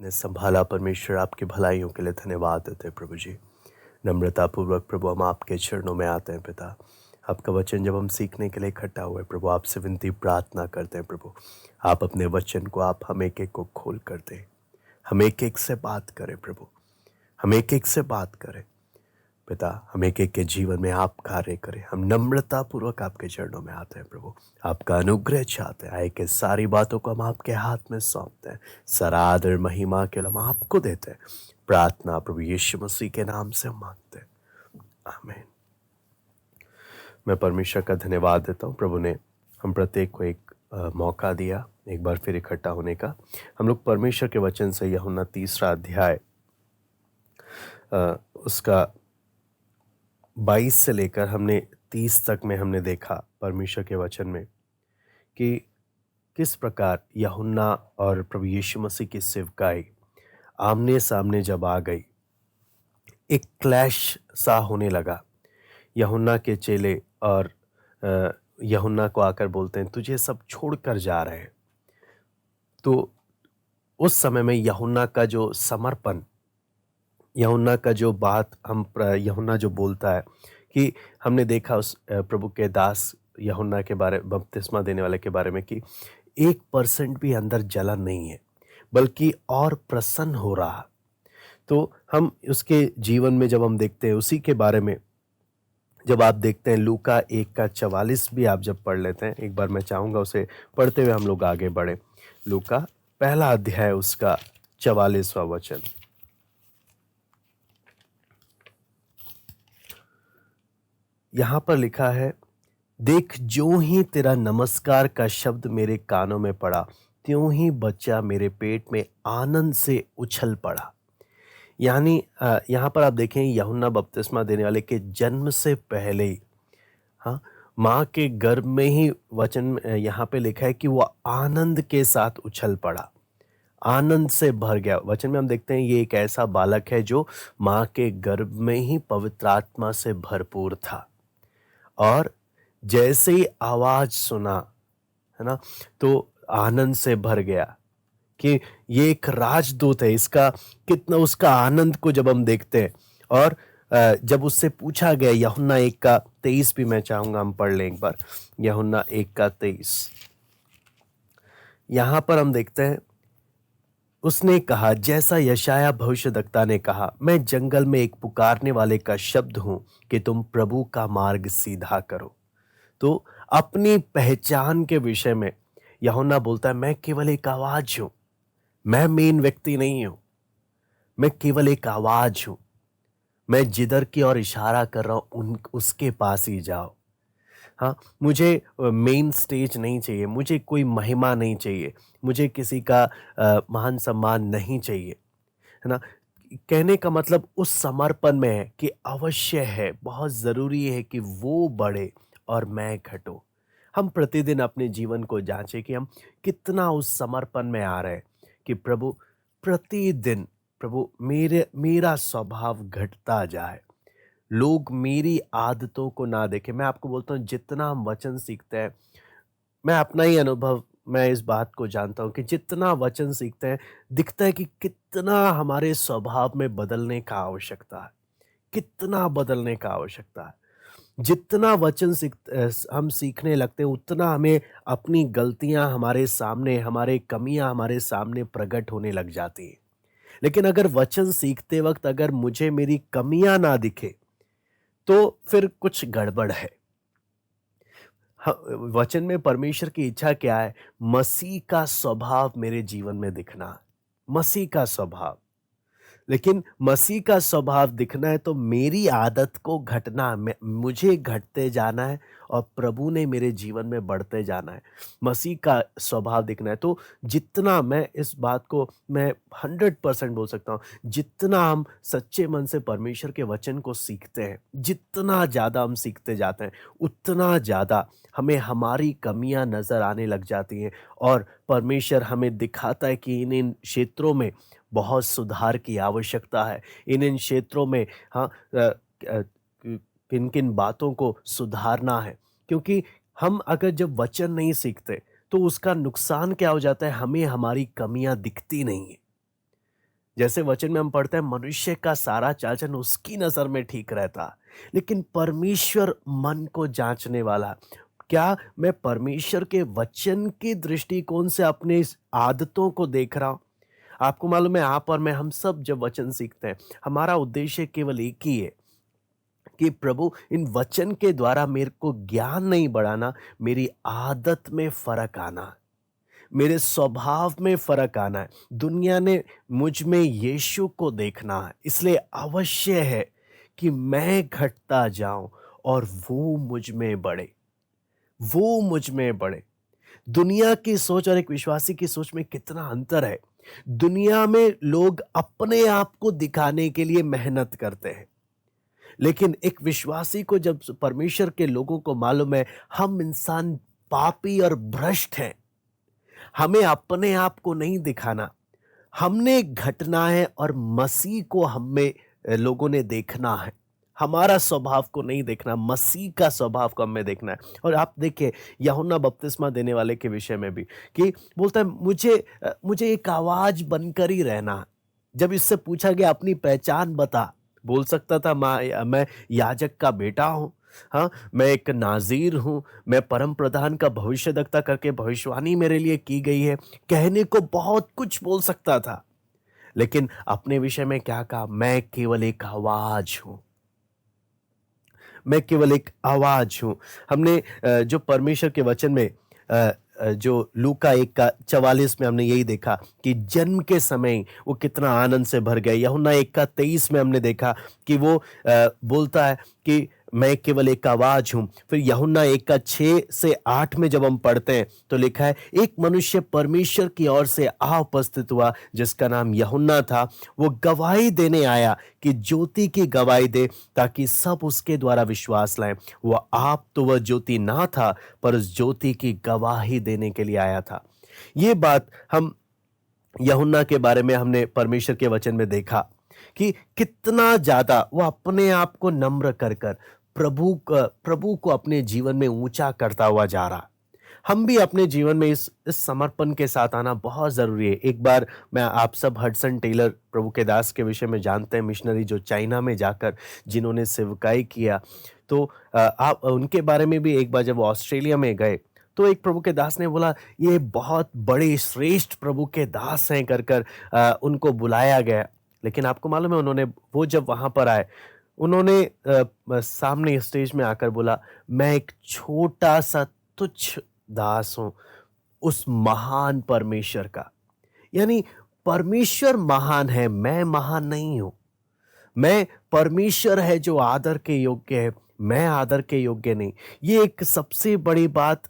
आपने संभाला परमेश्वर, आपकी भलाइयों के लिए धन्यवाद देते हैं प्रभु जी। नम्रतापूर्वक प्रभु हम आपके चरणों में आते हैं पिता। आपका वचन जब हम सीखने के लिए इकट्ठा हुए प्रभु, आपसे विनती प्रार्थना करते हैं प्रभु, आप अपने वचन को आप हम एक एक को खोल कर दें, हम एक एक से बात करें प्रभु, हम एक एक से बात करें पिता, हम एक एक के जीवन में आप कार्य करें। हम नम्रतापूर्वक आपके चरणों में आते हैं प्रभु, आपका अनुग्रह चाहते हैं। आए के सारी बातों को हम आपके हाथ में सौंपते हैं, सरादर महिमा के लिए हम आपको देते हैं। प्रार्थना प्रभु यीशु मसीह के नाम से हम मांगते हैं, आमीन। मैं परमेश्वर का धन्यवाद देता हूँ। प्रभु ने हम प्रत्येक को एक मौका दिया एक बार फिर इकट्ठा होने का। हम लोग परमेश्वर के वचन से यूहन्ना 3 अध्याय उसका 22 से लेकर हमने 30 तक में हमने देखा परमेश्वर के वचन में कि किस प्रकार यूहन्ना और प्रभु यीशु मसीह की सेवकाई आमने सामने जब आ गई, एक क्लैश सा होने लगा। यूहन्ना के चेले और यूहन्ना को आकर बोलते हैं तुझे सब छोड़कर जा रहे हैं। तो उस समय में यूहन्ना का जो समर्पण, यूहन्ना का जो बात यूहन्ना जो बोलता है कि हमने देखा उस प्रभु के दास यूहन्ना के बारे, बपतिस्मा देने वाले के बारे में, कि 1% भी अंदर जलन नहीं है बल्कि और प्रसन्न हो रहा। तो हम उसके जीवन में जब हम देखते हैं उसी के बारे में, जब आप देखते हैं लूका 1:44 भी आप जब पढ़ लेते हैं, एक बार मैं चाहूँगा उसे पढ़ते हुए हम लोग आगे बढ़े। लूका 1 अध्याय उसका 44वां वचन। यहाँ पर लिखा है, देख ज्यों ही तेरा नमस्कार का शब्द मेरे कानों में पड़ा, त्यों ही बच्चा मेरे पेट में आनंद से उछल पड़ा। यानी यहाँ पर आप देखें यूहन्ना बपतिस्मा देने वाले के जन्म से पहले ही, हाँ, माँ के गर्भ में ही वचन यहाँ पे लिखा है कि वो आनंद के साथ उछल पड़ा, आनंद से भर गया। वचन में हम देखते हैं ये एक ऐसा बालक है जो माँ के गर्भ में ही पवित्र आत्मा से भरपूर था, और जैसे ही आवाज सुना, है ना, तो आनंद से भर गया कि ये एक राजदूत है। इसका कितना उसका आनंद को जब हम देखते हैं, और जब उससे पूछा गया, यूहन्ना 1:23 भी मैं चाहूंगा हम पढ़ लें एक बार। यूहन्ना 1:23 यहाँ पर हम देखते हैं, उसने कहा जैसा यशाया भविष्यद्वक्ता ने कहा, मैं जंगल में एक पुकारने वाले का शब्द हूं कि तुम प्रभु का मार्ग सीधा करो। तो अपनी पहचान के विषय में यूहन्ना बोलता है, मैं केवल एक आवाज हूं, मैं मेन व्यक्ति नहीं हूं, मैं केवल एक आवाज हूं। मैं जिधर की ओर इशारा कर रहा हूं उसके पास ही जाओ। हाँ, मुझे मेन स्टेज नहीं चाहिए, मुझे कोई महिमा नहीं चाहिए, मुझे किसी का मान सम्मान नहीं चाहिए, है ना। कहने का मतलब उस समर्पण में है कि अवश्य है, बहुत ज़रूरी है कि वो बढ़े और मैं घटूं। हम प्रतिदिन अपने जीवन को जांचें कि हम कितना उस समर्पण में आ रहे हैं कि प्रभु, प्रतिदिन प्रभु मेरा स्वभाव घटता जाए, लोग मेरी आदतों को ना देखें। मैं आपको बोलता हूँ जितना हम वचन सीखते हैं, मैं अपना ही अनुभव, मैं इस बात को जानता हूँ कि जितना वचन सीखते हैं दिखता है कि कितना हमारे स्वभाव में बदलने का आवश्यकता है, कितना बदलने का आवश्यकता है। जितना वचन हम सीखने लगते हैं उतना हमें अपनी गलतियां हमारे सामने, हमारे कमियां हमारे सामने प्रकट होने लग जाती हैं। लेकिन अगर वचन सीखते वक्त अगर मुझे मेरी कमियां ना दिखे तो फिर कुछ गड़बड़ है। वचन में परमेश्वर की इच्छा क्या है? मसीह का स्वभाव मेरे जीवन में दिखना, मसीह का स्वभाव। लेकिन मसीह का स्वभाव दिखना है तो मेरी आदत को घटना, मुझे घटते जाना है और प्रभु ने मेरे जीवन में बढ़ते जाना है। मसीह का स्वभाव दिखना है तो जितना, मैं इस बात को मैं 100% बोल सकता हूँ, जितना हम सच्चे मन से परमेश्वर के वचन को सीखते हैं, जितना ज़्यादा हम सीखते जाते हैं, उतना ज़्यादा हमें हमारी कमियां नज़र आने लग जाती हैं, और परमेश्वर हमें दिखाता है कि इन इन क्षेत्रों में बहुत सुधार की आवश्यकता है, इन इन क्षेत्रों में, हाँ, किन किन बातों को सुधारना है। क्योंकि हम अगर जब वचन नहीं सीखते तो उसका नुकसान क्या हो जाता है, हमें हमारी कमियां दिखती नहीं है। जैसे वचन में हम पढ़ते हैं, मनुष्य का सारा चाल चलन उसकी नजर में ठीक रहता, लेकिन परमेश्वर मन को जांचने वाला। क्या मैं परमेश्वर के वचन के दृष्टिकोण से अपने इस आदतों को देख रहा हूं? आपको मालूम है, आप और मैं, हम सब जब वचन सीखते हैं, हमारा उद्देश्य केवल एक ही है कि प्रभु, इन वचन के द्वारा मेरे को ज्ञान नहीं बढ़ाना, मेरी आदत में फर्क आना, मेरे स्वभाव में फर्क आना है। दुनिया ने मुझ में यीशु को देखना है, इसलिए अवश्य है कि मैं घटता जाऊं और वो मुझ में बढ़े, वो मुझ में बढ़े। दुनिया की सोच और एक विश्वासी की सोच में कितना अंतर है। दुनिया में लोग अपने आप को दिखाने के लिए मेहनत करते हैं, लेकिन एक विश्वासी को जब परमेश्वर के लोगों को मालूम है हम इंसान पापी और भ्रष्ट हैं, हमें अपने आप को नहीं दिखाना, हमने घटना है और मसीह को हमें लोगों ने देखना है। हमारा स्वभाव को नहीं देखना, मसीह का स्वभाव को हमें देखना है। और आप देखिए यूहन्ना बपतिस्मा देने वाले के विषय में भी, कि बोलता है मुझे एक आवाज बनकर ही रहना है। जब इससे पूछा गया अपनी पहचान बता, बोल सकता था मैं याजक का बेटा हूं, हाँ, मैं एक नाज़ीर हूँ, मैं परम प्रधान का भविष्यद्वक्ता करके भविष्यवाणी मेरे लिए की गई है। कहने को बहुत कुछ बोल सकता था, लेकिन अपने विषय में क्या कहा? मैं केवल एक आवाज हूं, मैं केवल एक आवाज हूं। हमने जो परमेश्वर के वचन में जो लूका 1:44 में हमने यही देखा कि जन्म के समय वो कितना आनंद से भर गए। यूहन्ना 1:23 में हमने देखा कि वो बोलता है कि मैं केवल एक आवाज हूं। फिर यूहन्ना 1:6 से 8 में जब हम पढ़ते हैं तो लिखा है, एक मनुष्य परमेश्वर की ओर से आ उपस्थित हुआ जिसका नाम यूहन्ना था। वो गवाही देने आया कि ज्योति की गवाही दे ताकि सब उसके द्वारा विश्वास लाएं। वह आप तो वह ज्योति ना था, पर उस ज्योति की गवाही देने के लिए आया था। ये बात हम यूहन्ना के बारे में हमने परमेश्वर के वचन में देखा कि कितना ज्यादा वो अपने आप को नम्र कर कर प्रभु को अपने जीवन में ऊंचा करता हुआ जा रहा। हम भी अपने जीवन में इस समर्पण के साथ आना बहुत जरूरी है। एक बार मैं, आप सब हडसन टेलर प्रभु के दास के विषय में जानते हैं, मिशनरी जो चाइना में जाकर जिन्होंने सेवकाई किया, तो आप उनके बारे में भी, एक बार जब वो ऑस्ट्रेलिया में गए तो एक प्रभु के दास ने बोला ये बहुत बड़े श्रेष्ठ प्रभु के दास हैं कर कर उनको बुलाया गया। लेकिन आपको मालूम है, उन्होंने, वो जब वहां पर आए, उन्होंने सामने स्टेज में आकर बोला, मैं एक छोटा सा तुच्छ दास हूं उस महान परमेश्वर का। यानी परमेश्वर महान है, मैं महान नहीं हूं। मैं, परमेश्वर है जो आदर के योग्य है, मैं आदर के योग्य नहीं। ये एक सबसे बड़ी बात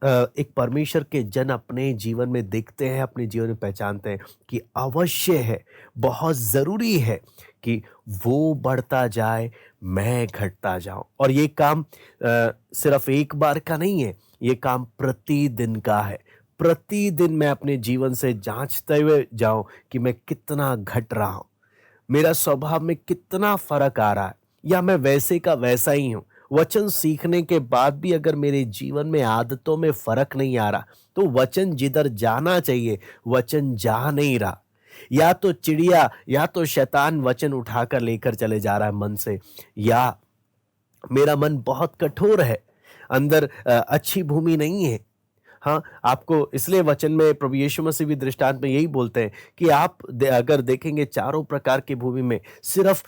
एक परमेश्वर के जन अपने जीवन में देखते हैं, अपने जीवन में पहचानते हैं कि अवश्य है, बहुत जरूरी है कि वो बढ़ता जाए, मैं घटता जाऊं। और ये काम सिर्फ एक बार का नहीं है, ये काम प्रतिदिन का है। प्रतिदिन मैं अपने जीवन से जांचते हुए जाऊं कि मैं कितना घट रहा हूं, मेरा स्वभाव में कितना फर्क आ रहा है, या मैं वैसे का वैसा ही हूं। वचन सीखने के बाद भी अगर मेरे जीवन में आदतों में फर्क नहीं आ रहा, तो वचन जिधर जाना चाहिए वचन जा नहीं रहा। या तो चिड़िया, या तो शैतान वचन उठाकर लेकर चले जा रहा है मन से, या मेरा मन बहुत कठोर है, अंदर अच्छी भूमि नहीं है। हाँ, आपको इसलिए वचन में प्रभु यीशु मसीह भी दृष्टांत में यही बोलते हैं कि आप अगर देखेंगे चारों प्रकार की भूमि में सिर्फ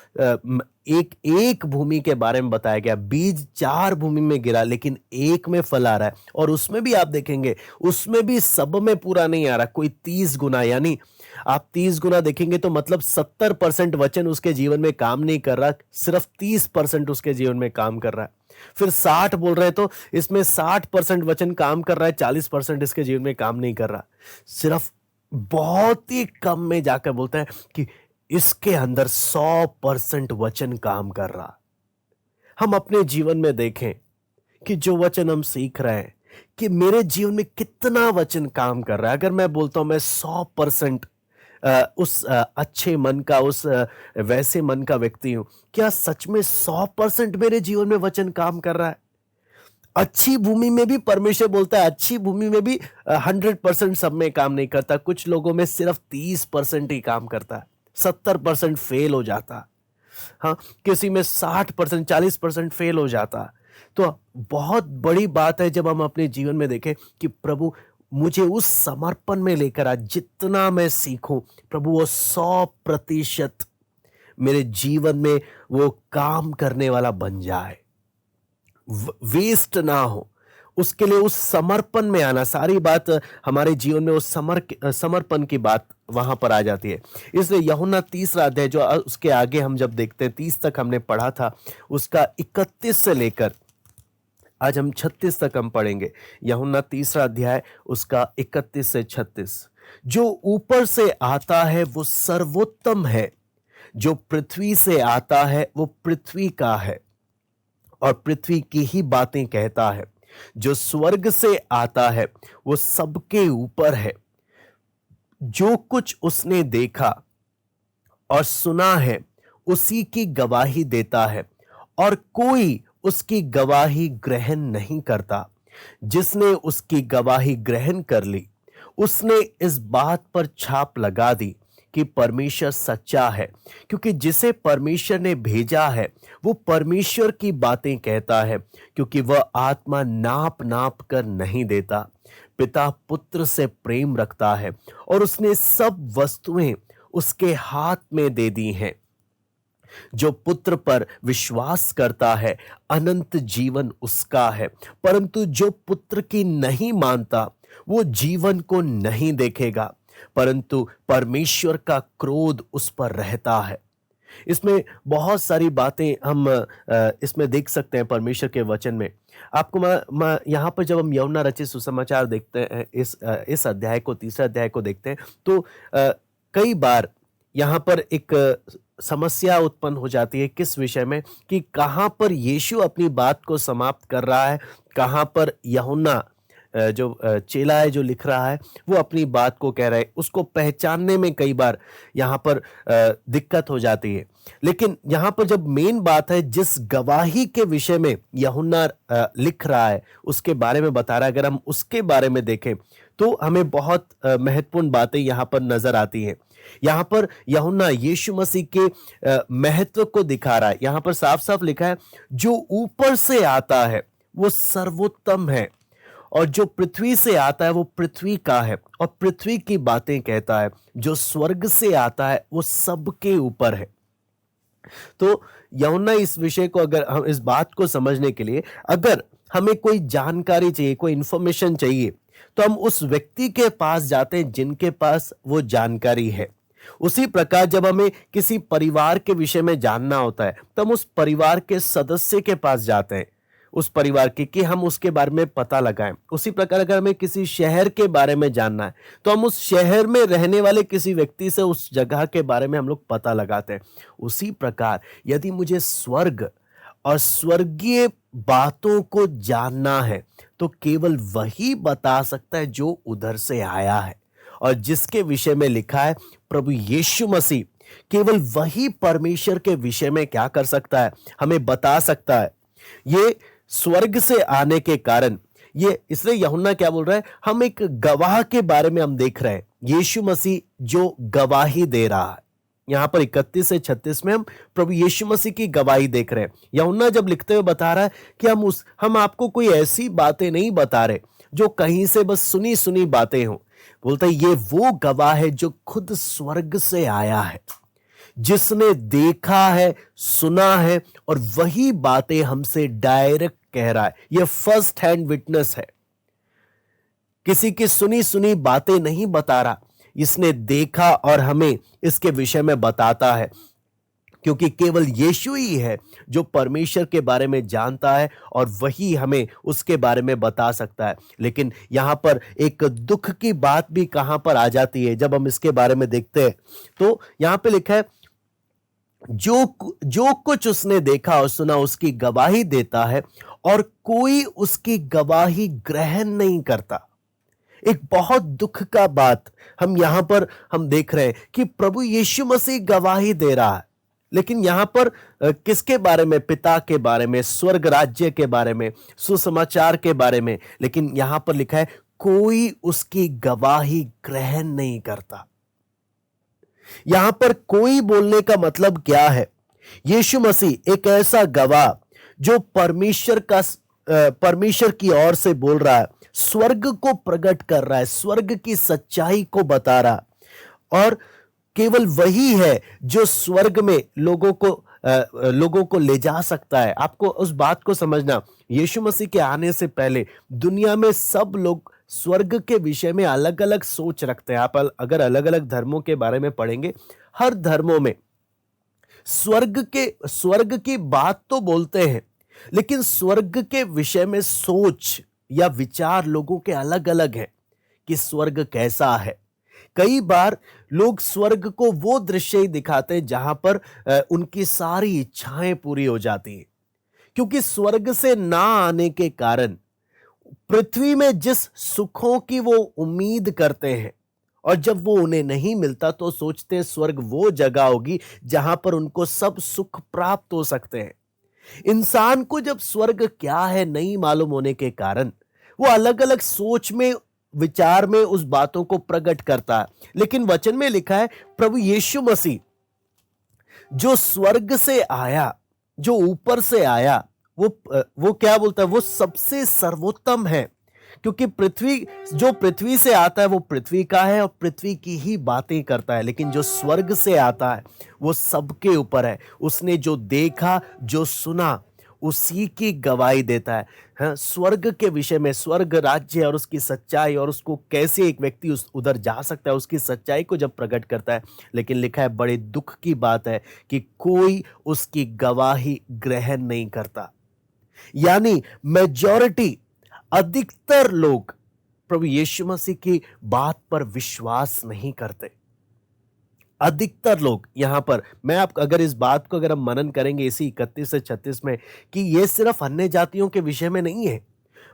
एक एक भूमि के बारे में बताया गया। बीज 4 भूमि में गिरा, लेकिन एक में फल आ रहा है, और उसमें भी आप देखेंगे उसमें भी सब में पूरा नहीं आ रहा, कोई 30 गुना। यानी आप 30 गुना देखेंगे तो मतलब 70% वचन उसके जीवन में काम नहीं कर रहा, सिर्फ 30% उसके जीवन में काम कर रहा है। फिर 60 बोल रहे हैं तो इसमें 60% वचन काम कर रहा है, 40% इसके जीवन में काम नहीं कर रहा। सिर्फ बहुत ही कम में जाकर बोलता है कि इसके अंदर 100% वचन काम कर रहा। हम अपने जीवन में देखें कि जो वचन हम सीख रहे हैं कि मेरे जीवन में कितना वचन काम कर रहा है। अगर मैं बोलता हूं मैं 100% उस अच्छे मन का, उस वैसे मन का व्यक्ति हूं, क्या सच में 100% मेरे जीवन में वचन काम कर रहा है? अच्छी भूमि में भी परमेश्वर बोलता है, अच्छी भूमि में भी 100% सब में काम नहीं करता, कुछ लोगों में सिर्फ 30% ही काम करता है। 70% फेल हो जाता, हाँ, किसी में 60%, 40% फेल हो जाता। तो बहुत बड़ी बात है जब हम अपने जीवन में देखें कि प्रभु मुझे उस समर्पण में लेकर आ, जितना मैं सीखूं प्रभु वो 100% मेरे जीवन में वो काम करने वाला बन जाए, वेस्ट ना हो। उसके लिए उस समर्पण में आना, सारी बात हमारे जीवन में उस समर्पण की बात वहां पर आ जाती है। इसलिए यूहन्ना 3 अध्याय जो उसके आगे हम जब देखते हैं, 30 तक हमने पढ़ा था, उसका 31 से लेकर आज हम 36 तक हम पढ़ेंगे। यूहन्ना 3 अध्याय उसका 31 से 36। जो ऊपर से आता है वो सर्वोत्तम है, जो पृथ्वी से आता है वो पृथ्वी का है और पृथ्वी की ही बातें कहता है। जो स्वर्ग से आता है वो सबके ऊपर है। जो कुछ उसने देखा और सुना है उसी की गवाही देता है और कोई उसकी गवाही ग्रहण नहीं करता। जिसने उसकी गवाही ग्रहण कर ली उसने इस बात पर छाप लगा दी कि परमेश्वर सच्चा है, क्योंकि जिसे परमेश्वर ने भेजा है वो परमेश्वर की बातें कहता है, क्योंकि वह आत्मा नाप नाप कर नहीं देता। पिता पुत्र से प्रेम रखता है और उसने सब वस्तुएं उसके हाथ में दे दी हैं। जो पुत्र पर विश्वास करता है अनंत जीवन उसका है, परंतु जो पुत्र की नहीं मानता वो जीवन को नहीं देखेगा, परंतु परमेश्वर का क्रोध उस पर रहता है। इसमें बहुत सारी बातें हम इसमें देख सकते हैं परमेश्वर के वचन में। आपको मैं यहाँ पर जब हम यूहन्ना रचित सुसमाचार देखते हैं, इस अध्याय को, 3 अध्याय को देखते हैं, तो कई बार यहाँ पर एक समस्या उत्पन्न हो जाती है। किस विषय में? कि कहाँ पर यीशु अपनी बात को समाप्त कर रहा है, कहाँ पर यूहन्ना जो चेला है जो लिख रहा है वो अपनी बात को कह रहा है। उसको पहचानने में कई बार यहाँ पर दिक्कत हो जाती है। लेकिन यहाँ पर जब मेन बात है, जिस गवाही के विषय में यूहन्ना लिख रहा है उसके बारे में बता रहा है, अगर हम उसके बारे में देखें तो हमें बहुत महत्वपूर्ण बातें यहाँ पर नजर आती हैं। यहाँ पर यूहन्ना यीशु मसीह के महत्व को दिखा रहा है। यहाँ पर साफ साफ लिखा है, जो ऊपर से आता है वो सर्वोत्तम है और जो पृथ्वी से आता है वो पृथ्वी का है और पृथ्वी की बातें कहता है। जो स्वर्ग से आता है वो सबके ऊपर है। तो यूहन्ना इस विषय को, अगर हम इस बात को समझने के लिए अगर हमें कोई जानकारी चाहिए, कोई इंफॉर्मेशन चाहिए, तो हम उस व्यक्ति के पास जाते हैं जिनके पास वो जानकारी है। उसी प्रकार जब हमें किसी परिवार के विषय में जानना होता है तो हम उस परिवार के सदस्य के पास जाते हैं, उस परिवार के, कि हम उसके बारे में पता लगाएं। उसी प्रकार अगर हमें किसी शहर के बारे में जानना है तो हम उस शहर में रहने वाले किसी व्यक्ति से उस जगह के बारे में हम लोग पता लगाते हैं। उसी प्रकार यदि मुझे स्वर्ग और स्वर्गीय बातों को जानना है तो केवल वही बता सकता है जो उधर से आया है और जिसके विषय में लिखा है प्रभु यीशु मसीह। केवल वही परमेश्वर के विषय में क्या कर सकता है, हमें बता सकता है। ये स्वर्ग से आने के कारण, ये इसलिए यूहन्ना क्या बोल रहा है, हम एक गवाह के बारे में हम देख रहे हैं, यीशु मसीह जो गवाही दे रहा है। यहां पर 31 से 36 में हम प्रभु यीशु मसीह की गवाही देख रहे हैं। यूहन्ना जब लिखते हुए बता रहा है कि हम आपको कोई ऐसी बातें नहीं बता रहे जो कहीं से बस सुनी सुनी बातें हों। बोलता है ये वो गवाह है जो खुद स्वर्ग से आया है, जिसने देखा है, सुना है और वही बातें हमसे डायरेक्ट कह रहा है। यह फर्स्ट हैंड विटनेस है, किसी की सुनी सुनी बातें नहीं बता रहा, इसने देखा और हमें इसके विषय में बताता है, क्योंकि केवल यीशु ही है जो परमेश्वर के बारे में जानता है और वही हमें उसके बारे में बता सकता है। लेकिन यहां पर एक दुख की बात भी कहां पर आ जाती है जब हम इसके बारे में देखते हैं। तो यहां पे लिखा है, जो कुछ उसने देखा और सुना उसकी गवाही देता है और कोई उसकी गवाही ग्रहण नहीं करता। एक बहुत दुख का बात हम यहां पर हम देख रहे हैं कि प्रभु यीशु मसीह गवाही दे रहा है, लेकिन यहां पर किसके बारे में? पिता के बारे में, स्वर्ग राज्य के बारे में, सुसमाचार के बारे में। लेकिन यहां पर लिखा है कोई उसकी गवाही ग्रहण नहीं करता। यहां पर कोई बोलने का मतलब क्या है? यीशु मसीह एक ऐसा गवाह जो परमेश्वर की ओर से बोल रहा है, स्वर्ग को प्रकट कर रहा है, स्वर्ग की सच्चाई को बता रहा है। और केवल वही है जो स्वर्ग में लोगों को ले जा सकता है। आपको उस बात को समझना, यीशु मसीह के आने से पहले दुनिया में सब लोग स्वर्ग के विषय में अलग अलग सोच रखते हैं। आप अगर अलग अलग धर्मों के बारे में पढ़ेंगे, हर धर्मों में स्वर्ग की बात तो बोलते हैं, लेकिन स्वर्ग के विषय में सोच या विचार लोगों के अलग अलग हैं कि स्वर्ग कैसा है। कई बार लोग स्वर्ग को वो दृश्य ही दिखाते हैं जहां पर उनकी सारी इच्छाएं पूरी हो जाती हैं, क्योंकि स्वर्ग से ना आने के कारण पृथ्वी में जिस सुखों की वो उम्मीद करते हैं और जब वो उन्हें नहीं मिलता तो सोचते हैं स्वर्ग वो जगह होगी जहां पर उनको सब सुख प्राप्त हो सकते हैं। इंसान को जब स्वर्ग क्या है नहीं मालूम होने के कारण वो अलग अलग सोच में, विचार में उस बातों को प्रकट करता है। लेकिन वचन में लिखा है प्रभु यीशु मसीह जो स्वर्ग से आया, जो ऊपर से आया, वो क्या बोलता है? वो सबसे सर्वोत्तम है, क्योंकि पृथ्वी से आता है वो पृथ्वी का है और पृथ्वी की ही बातें करता है। लेकिन जो स्वर्ग से आता है वो सबके ऊपर है। उसने जो देखा, जो सुना, उसी की गवाही देता है। हाँ, स्वर्ग के विषय में, स्वर्ग राज्य और उसकी सच्चाई और उसको कैसे एक व्यक्ति उधर जा सकता है, उसकी सच्चाई को जब प्रकट करता है। लेकिन लिखा है बड़े दुख की बात है कि कोई उसकी गवाही ग्रहण नहीं करता। यानी मेजॉरिटी, अधिकतर लोग प्रभु यीशु मसीह की बात पर विश्वास नहीं करते। अधिकतर लोग यहां पर, मैं आप अगर इस बात को अगर हम मनन करेंगे इसी 31 से 36 में, कि ये सिर्फ अन्य जातियों के विषय में नहीं है,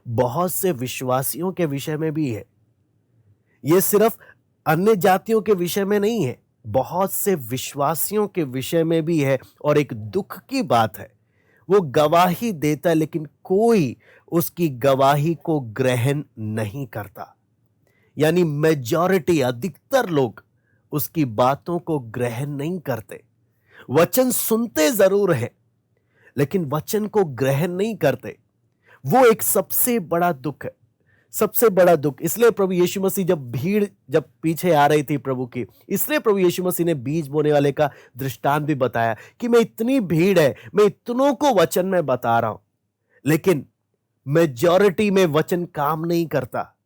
बहुत से विश्वासियों के विषय में भी है। ये सिर्फ अन्य जातियों के विषय में नहीं है, बहुत से विश्वासियों के विषय में भी है। और एक दुख की बात है, वो गवाही देता है लेकिन कोई उसकी गवाही को ग्रहण नहीं करता। यानी मेजॉरिटी, अधिकतर लोग उसकी बातों को ग्रहण नहीं करते। वचन सुनते जरूर हैं लेकिन वचन को ग्रहण नहीं करते। वो एक सबसे बड़ा दुख है, सबसे बड़ा दुख। इसलिए प्रभु यीशु मसीह जब पीछे आ रही थी प्रभु की, इसलिए प्रभु यीशु मसीह ने बीज बोने वाले का दृष्टांत भी बताया कि मैं इतनी भीड़ है, मैं इतनों को वचन में बता रहा हूं, लेकिन मेजॉरिटी में वचन काम नहीं करता।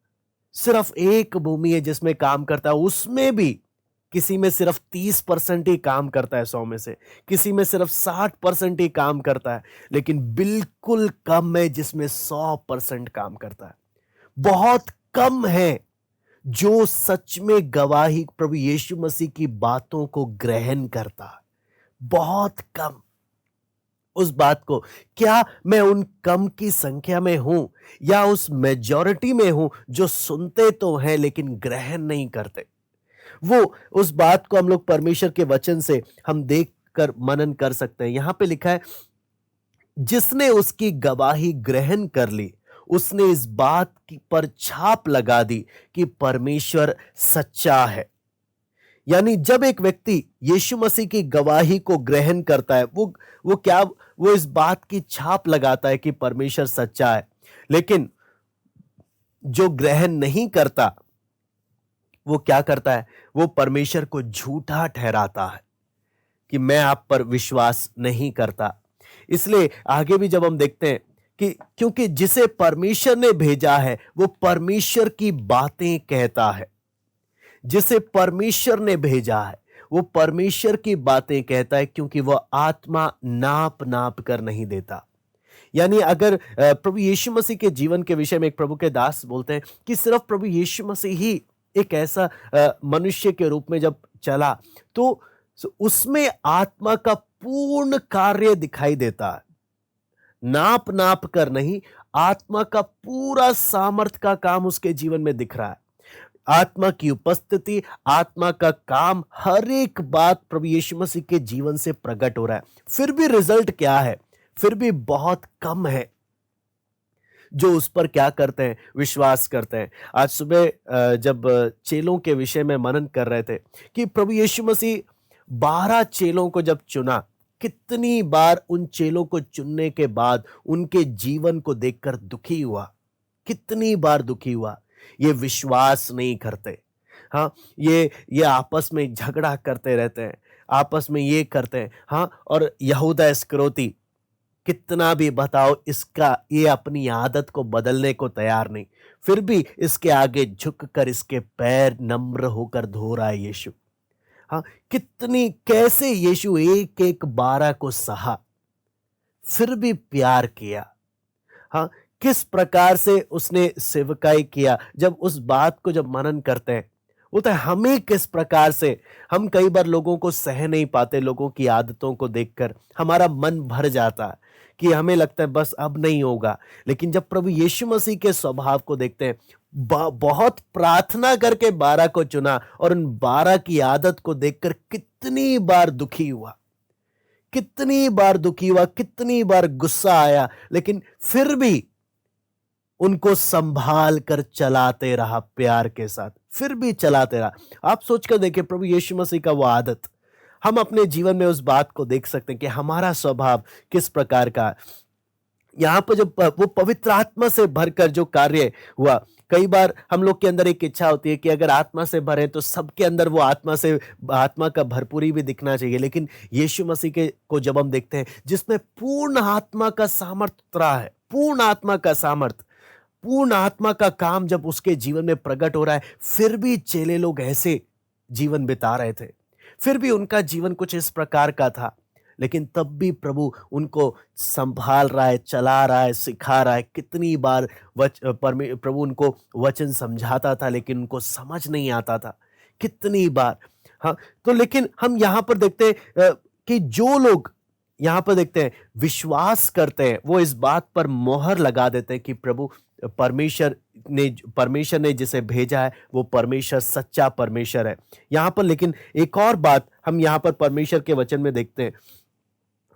सिर्फ एक भूमि है जिसमें काम करता है, उसमें भी किसी में सिर्फ 30% ही काम करता है 100 में से, किसी में सिर्फ 60% ही काम करता है, लेकिन बिल्कुल कम है जिसमें 100% काम करता है। बहुत कम है जो सच में गवाही प्रभु यीशु मसीह की बातों को ग्रहण करता है, बहुत कम। उस बात को, क्या मैं उन कम की संख्या में हूं या उस मेजॉरिटी में हूं जो सुनते तो हैं लेकिन ग्रहण नहीं करते? वो उस बात को हम लोग परमेश्वर के वचन से हम देख कर मनन कर सकते हैं। यहां पे लिखा है जिसने उसकी गवाही ग्रहण कर ली उसने इस बात पर छाप लगा दी कि परमेश्वर सच्चा है। यानी जब एक व्यक्ति यीशु मसीह की गवाही को ग्रहण करता है, वो इस बात की छाप लगाता है कि परमेश्वर सच्चा है। लेकिन जो ग्रहण नहीं करता वो क्या करता है? वो परमेश्वर को झूठा ठहराता है कि मैं आप पर विश्वास नहीं करता। इसलिए आगे भी जब हम देखते हैं कि क्योंकि जिसे परमेश्वर ने भेजा है वो परमेश्वर की बातें कहता है, जिसे परमेश्वर ने भेजा है वो परमेश्वर की बातें कहता है, क्योंकि वह आत्मा नाप नाप कर नहीं देता। यानी अगर प्रभु यीशु मसीह के जीवन के विषय में एक प्रभु के दास बोलते हैं कि सिर्फ प्रभु यीशु मसीह ही एक ऐसा मनुष्य के रूप में जब चला तो उसमें आत्मा का पूर्ण कार्य दिखाई देता है, नाप नाप कर नहीं, आत्मा का पूरा सामर्थ्य का काम उसके जीवन में दिख रहा है। आत्मा की उपस्थिति, आत्मा का काम, हर एक बात प्रभु यीशु मसीह के जीवन से प्रकट हो रहा है। फिर भी रिजल्ट क्या है? फिर भी बहुत कम है। जो उस पर क्या करते हैं, विश्वास करते हैं। आज सुबह जब चेलों के विषय में मनन कर रहे थे कि प्रभु यीशु मसीह 12 चेलों को जब चुना, कितनी बार उन चेलों को चुनने के बाद उनके जीवन को देखकर दुखी हुआ, कितनी बार दुखी हुआ। ये विश्वास नहीं करते, हाँ, ये आपस में झगड़ा करते रहते हैं, आपस में ये करते हैं, हाँ। और यहूदा इस्करियोती कितना भी बताओ, इसका ये अपनी आदत को बदलने को तैयार नहीं, फिर भी इसके आगे झुककर इसके पैर नम्र होकर धो रहा है यीशु। हाँ, कितनी कैसे यीशु एक एक 12 को सहा, फिर भी प्यार किया। हाँ, किस प्रकार से उसने सेवकाई किया। जब उस बात को जब मनन करते हैं, वो तो हमें किस प्रकार से, हम कई बार लोगों को सह नहीं पाते, लोगों की आदतों को देखकर हमारा मन भर जाता है कि हमें लगता है बस अब नहीं होगा। लेकिन जब प्रभु यीशु मसीह के स्वभाव को देखते हैं, बहुत प्रार्थना करके 12 को चुना और उन 12 की आदत को देखकर कितनी बार दुखी हुआ, कितनी बार दुखी हुआ, कितनी बार गुस्सा आया, लेकिन फिर भी उनको संभाल कर चलाते रहा प्यार के साथ, फिर भी चलाते रहा। आप सोचकर देखिए प्रभु यीशु मसीह का वो आदत, हम अपने जीवन में उस बात को देख सकते हैं कि हमारा स्वभाव किस प्रकार का। यहाँ पर जब वो पवित्र आत्मा से भरकर जो कार्य हुआ, कई बार हम लोग के अंदर एक इच्छा होती है कि अगर आत्मा से भरे तो सबके अंदर वो आत्मा का भरपूरी भी दिखना चाहिए। लेकिन यीशु मसीह के को जब हम देखते हैं, जिसमें पूर्ण आत्मा का सामर्थ्य उतरा है, पूर्ण आत्मा का सामर्थ्य, पूर्ण आत्मा का काम जब उसके जीवन में प्रकट हो रहा है, फिर भी चेले लोग ऐसे जीवन बिता रहे थे, फिर भी उनका जीवन कुछ इस प्रकार का था। लेकिन तब भी प्रभु उनको संभाल रहा है, चला रहा है, सिखा रहा है। कितनी बार प्रभु उनको वचन समझाता था, लेकिन उनको समझ नहीं आता था, कितनी बार। हाँ, तो लेकिन हम यहाँ पर देखते हैं कि जो लोग यहाँ पर देखते हैं विश्वास करते हैं, वो इस बात पर मोहर लगा देते हैं कि प्रभु परमेश्वर ने जिसे भेजा है वो परमेश्वर सच्चा परमेश्वर है। यहाँ पर लेकिन एक और बात हम यहाँ पर परमेश्वर के वचन में देखते हैं,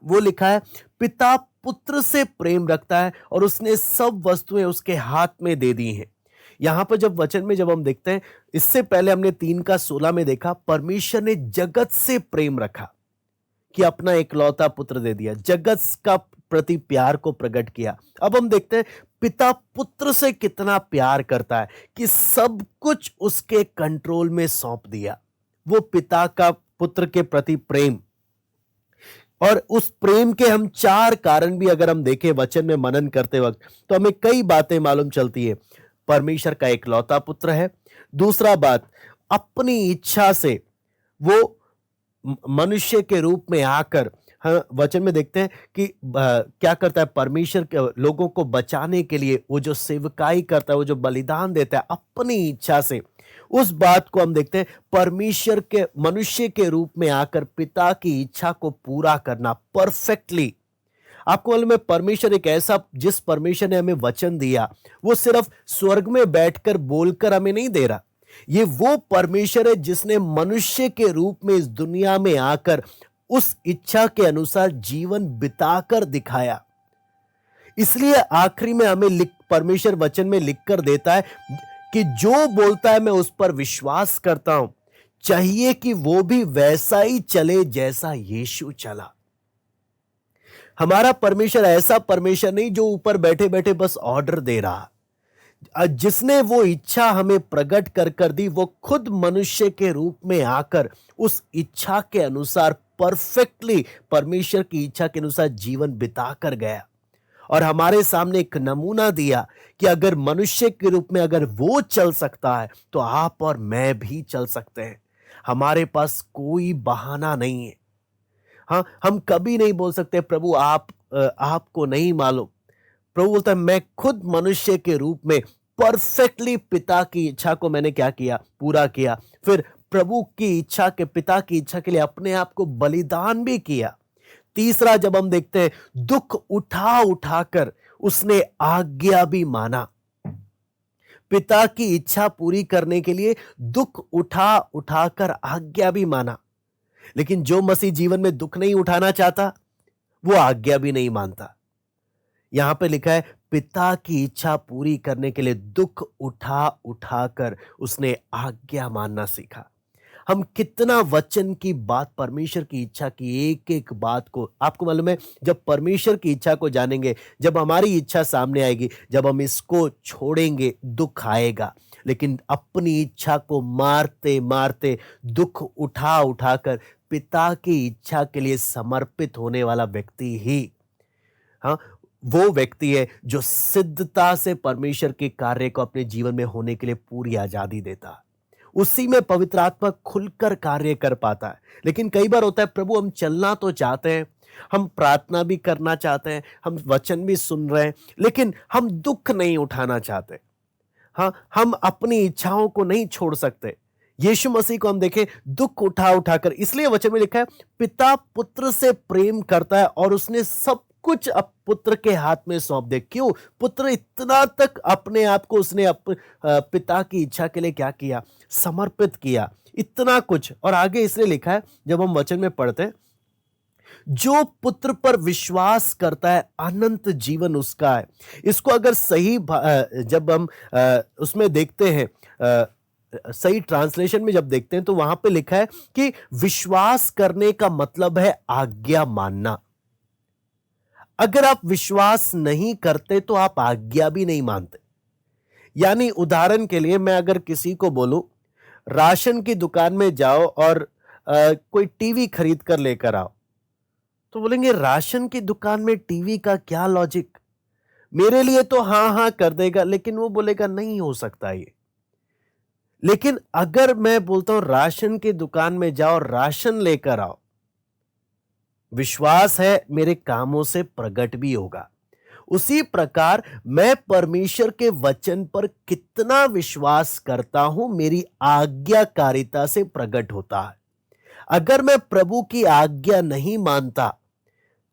वो लिखा है पिता पुत्र से प्रेम रखता है और उसने सब वस्तुएं उसके हाथ में दे दी हैं। यहाँ पर जब वचन में जब हम देखते हैं, इससे पहले हमने 3:16 में देखा परमेश्वर ने जगत से प्रेम रखा कि अपना इकलौता पुत्र दे दिया, जगत का प्रति प्यार को प्रकट किया। अब हम देखते हैं पिता पुत्र से कितना प्यार करता है कि सब कुछ उसके कंट्रोल में सौंप दिया। वो पिता का पुत्र के प्रति प्रेम, और उस प्रेम के हम 4 कारण भी अगर हम देखें वचन में मनन करते वक्त, तो हमें कई बातें मालूम चलती है। परमेश्वर का इकलौता पुत्र है। दूसरा बात, अपनी इच्छा से वो मनुष्य के रूप में आकर, हाँ, वचन में देखते हैं कि क्या करता है परमेश्वर के लोगों को बचाने के लिए, वो जो सेवकाई करता है, वो जो बलिदान देता है अपनी इच्छा से, उस बात को हम देखते हैं परमेश्वर के मनुष्य के रूप में आकर पिता की इच्छा को पूरा करना परफेक्टली। आपको मालूम है परमेश्वर एक ऐसा, जिस परमेश्वर ने हमें वचन दिया वो सिर्फ स्वर्ग में बैठकर बोलकर हमें नहीं दे रहा, ये वो परमेश्वर है जिसने मनुष्य के रूप में इस दुनिया में आकर उस इच्छा के अनुसार जीवन बिताकर दिखाया। इसलिए आखिरी में हमें परमेश्वर वचन में लिखकर देता है कि जो बोलता है मैं उस पर विश्वास करता हूं, चाहिए कि वो भी वैसा ही चले जैसा यीशु चला। हमारा परमेश्वर ऐसा परमेश्वर नहीं जो ऊपर बैठे बैठे बस ऑर्डर दे रहा, जिसने वो इच्छा हमें प्रकट कर दी, वो खुद मनुष्य के रूप में आकर उस इच्छा के अनुसार परफेक्टली परमेश्वर की इच्छा के अनुसार जीवन बिता कर गया और हमारे सामने एक नमूना दिया कि अगर मनुष्य के रूप में अगर वो चल सकता है तो आप और मैं भी चल सकते हैं। हमारे पास कोई बहाना नहीं है। हाँ, हम कभी नहीं बोल सकते प्रभु आपको नहीं मालूम। प्रभु बोलता है मैं खुद मनुष्य के रूप में परफेक्टली पिता की इच्छा को मैंने क्या किया, पूरा किया। फिर प्रभु की इच्छा के, पिता की इच्छा के लिए अपने आप को बलिदान भी किया। तीसरा, जब हम देखते हैं दुख उठाकर उसने आज्ञा भी माना। पिता की इच्छा पूरी करने के लिए दुख उठाकर आज्ञा भी माना। लेकिन जो मसीह जीवन में दुख नहीं उठाना चाहता वो आज्ञा भी नहीं मानता। यहां पे लिखा है पिता की इच्छा पूरी करने के लिए दुख उठा उठाकर उसने आज्ञा मानना सीखा। हम कितना वचन की बात, परमेश्वर की इच्छा की एक एक बात को, आपको मालूम है, जब परमेश्वर की इच्छा को जानेंगे, जब हमारी इच्छा सामने आएगी, जब हम इसको छोड़ेंगे दुख आएगा। लेकिन अपनी इच्छा को मारते मारते, दुख उठा उठाकर पिता की इच्छा के लिए समर्पित होने वाला व्यक्ति ही, हाँ, वो व्यक्ति है जो सिद्धता से परमेश्वर के कार्य को अपने जीवन में होने के लिए पूरी आजादी देता है। उसी में पवित्र आत्मा खुलकर कार्य कर पाता है। लेकिन कई बार होता है, प्रभु हम चलना तो चाहते हैं, हम प्रार्थना भी करना चाहते हैं, हम वचन भी सुन रहे हैं, लेकिन हम दुख नहीं उठाना चाहते। हाँ, हम अपनी इच्छाओं को नहीं छोड़ सकते। यीशु मसीह को हम देखें, दुख उठा उठाकर, इसलिए वचन में लिखा है पिता पुत्र से प्रेम करता है और उसने सब कुछ अब पुत्र के हाथ में सौंप दे। क्यों? पुत्र इतना तक अपने आप को उसने पिता की इच्छा के लिए क्या किया? समर्पित किया, इतना कुछ। और आगे इसलिए लिखा है, जब हम वचन में पढ़ते हैं, जो पुत्र पर विश्वास करता है अनंत जीवन उसका है। इसको अगर सही जब हम उसमें देखते हैं, सही ट्रांसलेशन में जब देखते हैं, तो वहां पे लिखा है कि विश्वास करने का मतलब है आज्ञा मानना। अगर आप विश्वास नहीं करते तो आप आज्ञा भी नहीं मानते। यानी उदाहरण के लिए, मैं अगर किसी को बोलूं राशन की दुकान में जाओ और कोई टीवी खरीद कर लेकर आओ, तो बोलेंगे राशन की दुकान में टीवी का क्या लॉजिक? मेरे लिए तो हां हां कर देगा, लेकिन वो बोलेगा नहीं हो सकता ये। लेकिन अगर मैं बोलता हूं राशन की दुकान में जाओ, राशन लेकर आओ, विश्वास है मेरे कामों से प्रकट भी होगा। उसी प्रकार मैं परमेश्वर के वचन पर कितना विश्वास करता हूं, मेरी आज्ञाकारिता से प्रकट होता है। अगर मैं प्रभु की आज्ञा नहीं मानता,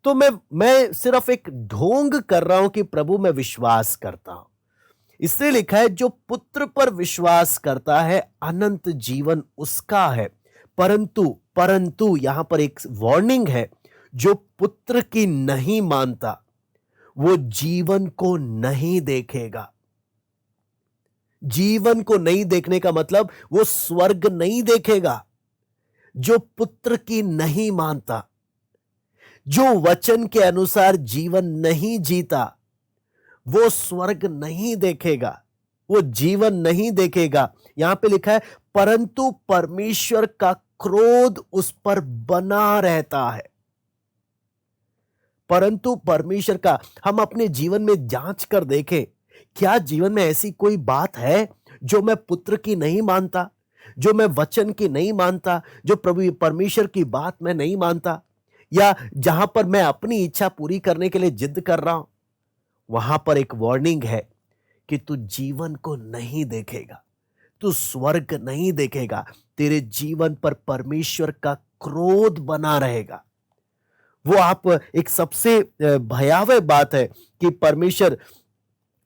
तो मैं सिर्फ एक ढोंग कर रहा हूं कि प्रभु मैं विश्वास करता हूं। इसलिए लिखा है, जो पुत्र पर विश्वास करता है अनंत जीवन उसका है। परंतु परंतु यहां पर एक वार्निंग है, जो पुत्र की नहीं मानता वो जीवन को नहीं देखेगा। जीवन को नहीं देखने का मतलब वो स्वर्ग नहीं देखेगा। जो पुत्र की नहीं मानता, जो वचन के अनुसार जीवन नहीं जीता, वो स्वर्ग नहीं देखेगा, वो जीवन नहीं देखेगा। यहां पे लिखा है, परंतु परमेश्वर का क्रोध उस पर बना रहता है। परंतु परमेश्वर का, हम अपने जीवन में जांच कर देखें, क्या जीवन में ऐसी कोई बात है जो मैं पुत्र की नहीं मानता, जो मैं वचन की नहीं मानता, जो प्रभु परमेश्वर की बात मैं नहीं मानता, या जहां पर मैं अपनी इच्छा पूरी करने के लिए जिद कर रहा हूं? वहां पर एक वार्निंग है कि तू जीवन को नहीं देखेगा, तू स्वर्ग नहीं देखेगा, तेरे जीवन पर परमेश्वर का क्रोध बना रहेगा। वो आप एक सबसे भयावह बात है कि परमेश्वर,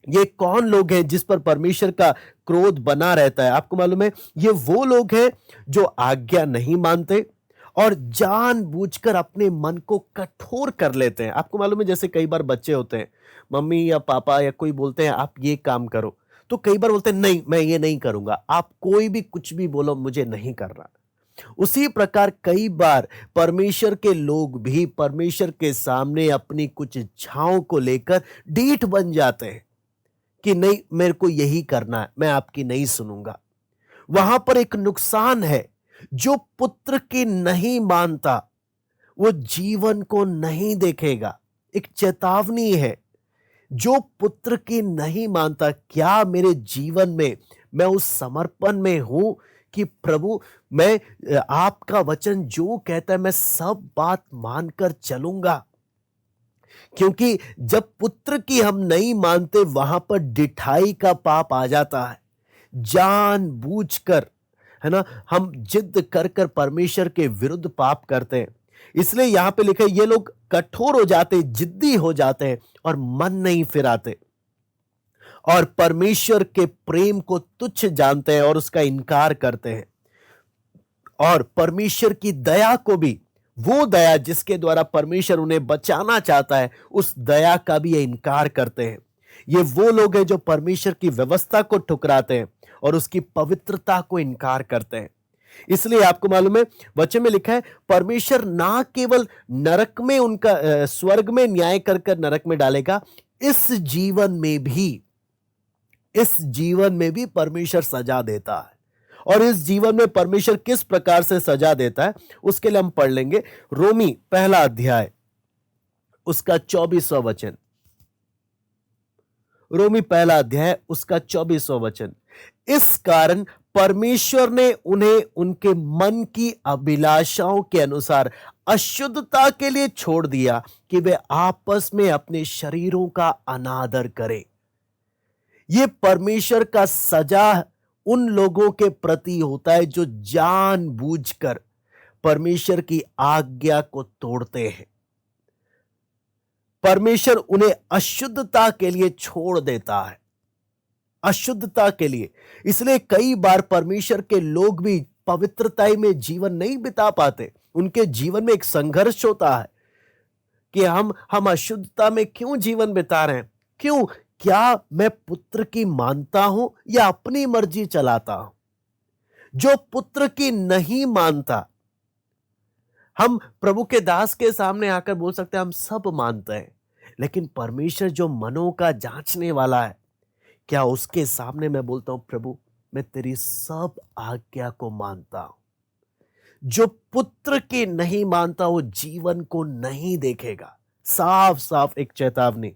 ये कौन लोग हैं जिस पर परमेश्वर का क्रोध बना रहता है? आपको मालूम है, ये वो लोग हैं जो आज्ञा नहीं मानते और जानबूझकर अपने मन को कठोर कर लेते हैं। आपको मालूम है, जैसे कई बार बच्चे होते हैं, मम्मी या पापा या कोई बोलते हैं आप ये काम करो, तो कई बार बोलते हैं नहीं मैं ये नहीं करूंगा, आप कोई भी कुछ भी बोलो मुझे नहीं करना। उसी प्रकार कई बार परमेश्वर के लोग भी परमेश्वर के सामने अपनी कुछ इच्छाओं को लेकर ढीठ बन जाते हैं कि नहीं मेरे को यही करना है, मैं आपकी नहीं सुनूंगा। वहां पर एक नुकसान है, जो पुत्र की नहीं मानता वो जीवन को नहीं देखेगा। एक चेतावनी है, जो पुत्र की नहीं मानता, क्या मेरे जीवन में मैं उस समर्पण में हूं कि प्रभु मैं आपका वचन जो कहता है मैं सब बात मानकर चलूंगा? क्योंकि जब पुत्र की हम नहीं मानते, वहां पर डिठाई का पाप आ जाता है। जानबूझकर, है ना, हम जिद कर कर परमेश्वर के विरुद्ध पाप करते हैं। इसलिए यहां पे लिखा है, ये लोग कठोर हो जाते, जिद्दी हो जाते हैं और मन नहीं फिराते और परमेश्वर के प्रेम को तुच्छ जानते हैं और उसका इनकार करते हैं। और परमेश्वर की दया को भी, वो दया जिसके द्वारा परमेश्वर उन्हें बचाना चाहता है, उस दया का भी ये इनकार करते हैं। ये वो लोग हैं जो परमेश्वर की व्यवस्था को ठुकराते हैं और उसकी पवित्रता को इनकार करते हैं। इसलिए आपको मालूम है, वचन में लिखा है परमेश्वर ना केवल नरक में उनका स्वर्ग में न्याय कर कर नरक में डालेगा, इस जीवन में भी परमेश्वर सजा देता है। और इस जीवन में परमेश्वर किस प्रकार से सजा देता है उसके लिए हम पढ़ लेंगे रोमी पहला अध्याय उसका 24वां वचन। रोमी पहला अध्याय उसका 24वां वचन। इस कारण परमेश्वर ने उन्हें उनके मन की अभिलाषाओं के अनुसार अशुद्धता के लिए छोड़ दिया कि वे आपस में अपने शरीरों का अनादर करें। यह परमेश्वर का सजा उन लोगों के प्रति होता है जो जानबूझकर परमेश्वर की आज्ञा को तोड़ते हैं। परमेश्वर उन्हें अशुद्धता के लिए छोड़ देता है, अशुद्धता के लिए। इसलिए कई बार परमेश्वर के लोग भी पवित्रता में जीवन नहीं बिता पाते। उनके जीवन में एक संघर्ष होता है कि हम अशुद्धता में क्यों जीवन बिता रहे हैं, क्यों, क्या मैं पुत्र की मानता हूं या अपनी मर्जी चलाता हूं। जो पुत्र की नहीं मानता, हम प्रभु के दास के सामने आकर बोल सकते हैं हम सब मानते हैं, लेकिन परमेश्वर जो मनों का जांचने वाला है, क्या उसके सामने मैं बोलता हूं प्रभु मैं तेरी सब आज्ञा को मानता हूं। जो पुत्र की नहीं मानता वो जीवन को नहीं देखेगा। साफ साफ एक चेतावनी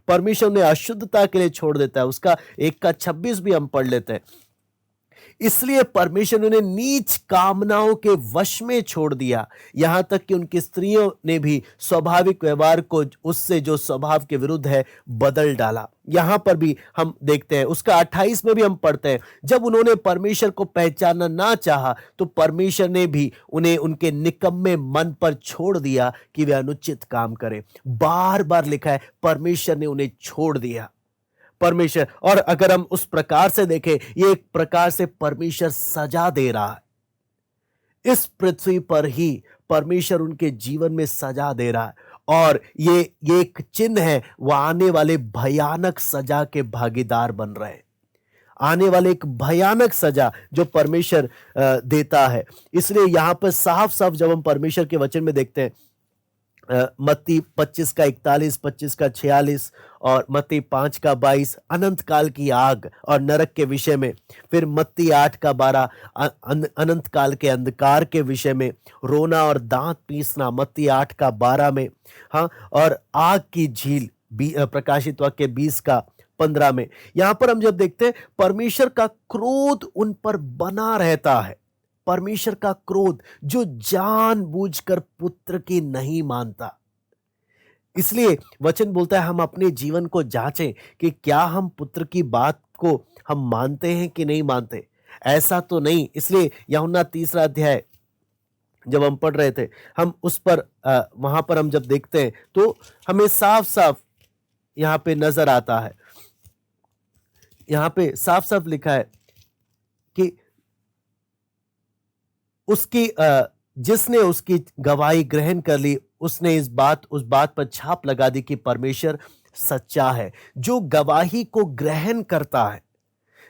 परमेश्वर ने अशुद्धता के लिए छोड़ देता है। उसका 1:26 भी हम पढ़ लेते हैं। इसलिए परमेश्वर ने उन्हें नीच कामनाओं के वश में छोड़ दिया, यहां तक कि उनकी स्त्रियों ने भी स्वाभाविक व्यवहार को उससे जो स्वभाव के विरुद्ध है बदल डाला। यहां पर भी हम देखते हैं उसका 28 में भी हम पढ़ते हैं, जब उन्होंने परमेश्वर को पहचानना ना चाहा तो परमेश्वर ने भी उन्हें उनके निकम्मे मन पर छोड़ दिया कि वे अनुचित काम करें। बार बार लिखा है परमेश्वर ने उन्हें छोड़ दिया। परमेश्वर, और अगर हम उस प्रकार से देखें, ये एक प्रकार से परमेश्वर सजा दे रहा है। इस पृथ्वी पर ही परमेश्वर उनके जीवन में सजा दे रहा है और ये एक चिन्ह है, वह आने वाले भयानक सजा के भागीदार बन रहे हैं। आने वाले एक भयानक सजा जो परमेश्वर देता है। इसलिए यहां पर साफ साफ जब हम परमेश्वर के वचन में देखते हैं, मत्ती 25 का 41, 25 का 46 और मत्ती 5 का 22 अनंत काल की आग और नरक के विषय में, फिर मत्ती 8 का 12 अनंत काल के अंधकार के विषय में, रोना और दांत पीसना मत्ती 8 का 12 में, हाँ, और आग की झील प्रकाशित वाक्य 20 का 15 में। यहां पर हम जब देखते हैं परमेश्वर का क्रोध उन पर बना रहता है। परमेश्वर का क्रोध जो जानबूझकर पुत्र की नहीं मानता। इसलिए वचन बोलता है हम अपने जीवन को जांचें कि क्या हम पुत्र की बात को हम मानते हैं कि नहीं मानते। ऐसा तो नहीं। इसलिए यूहन्ना 3 अध्याय जब हम पढ़ रहे थे, हम उस पर वहां पर हम जब देखते हैं तो हमें साफ साफ यहां पे नजर आता है, यहां पे साफ साफ लिखा है कि उसकी जिसने उसकी गवाही ग्रहण कर ली उसने उस बात पर छाप लगा दी कि परमेश्वर सच्चा है। जो गवाही को ग्रहण करता है,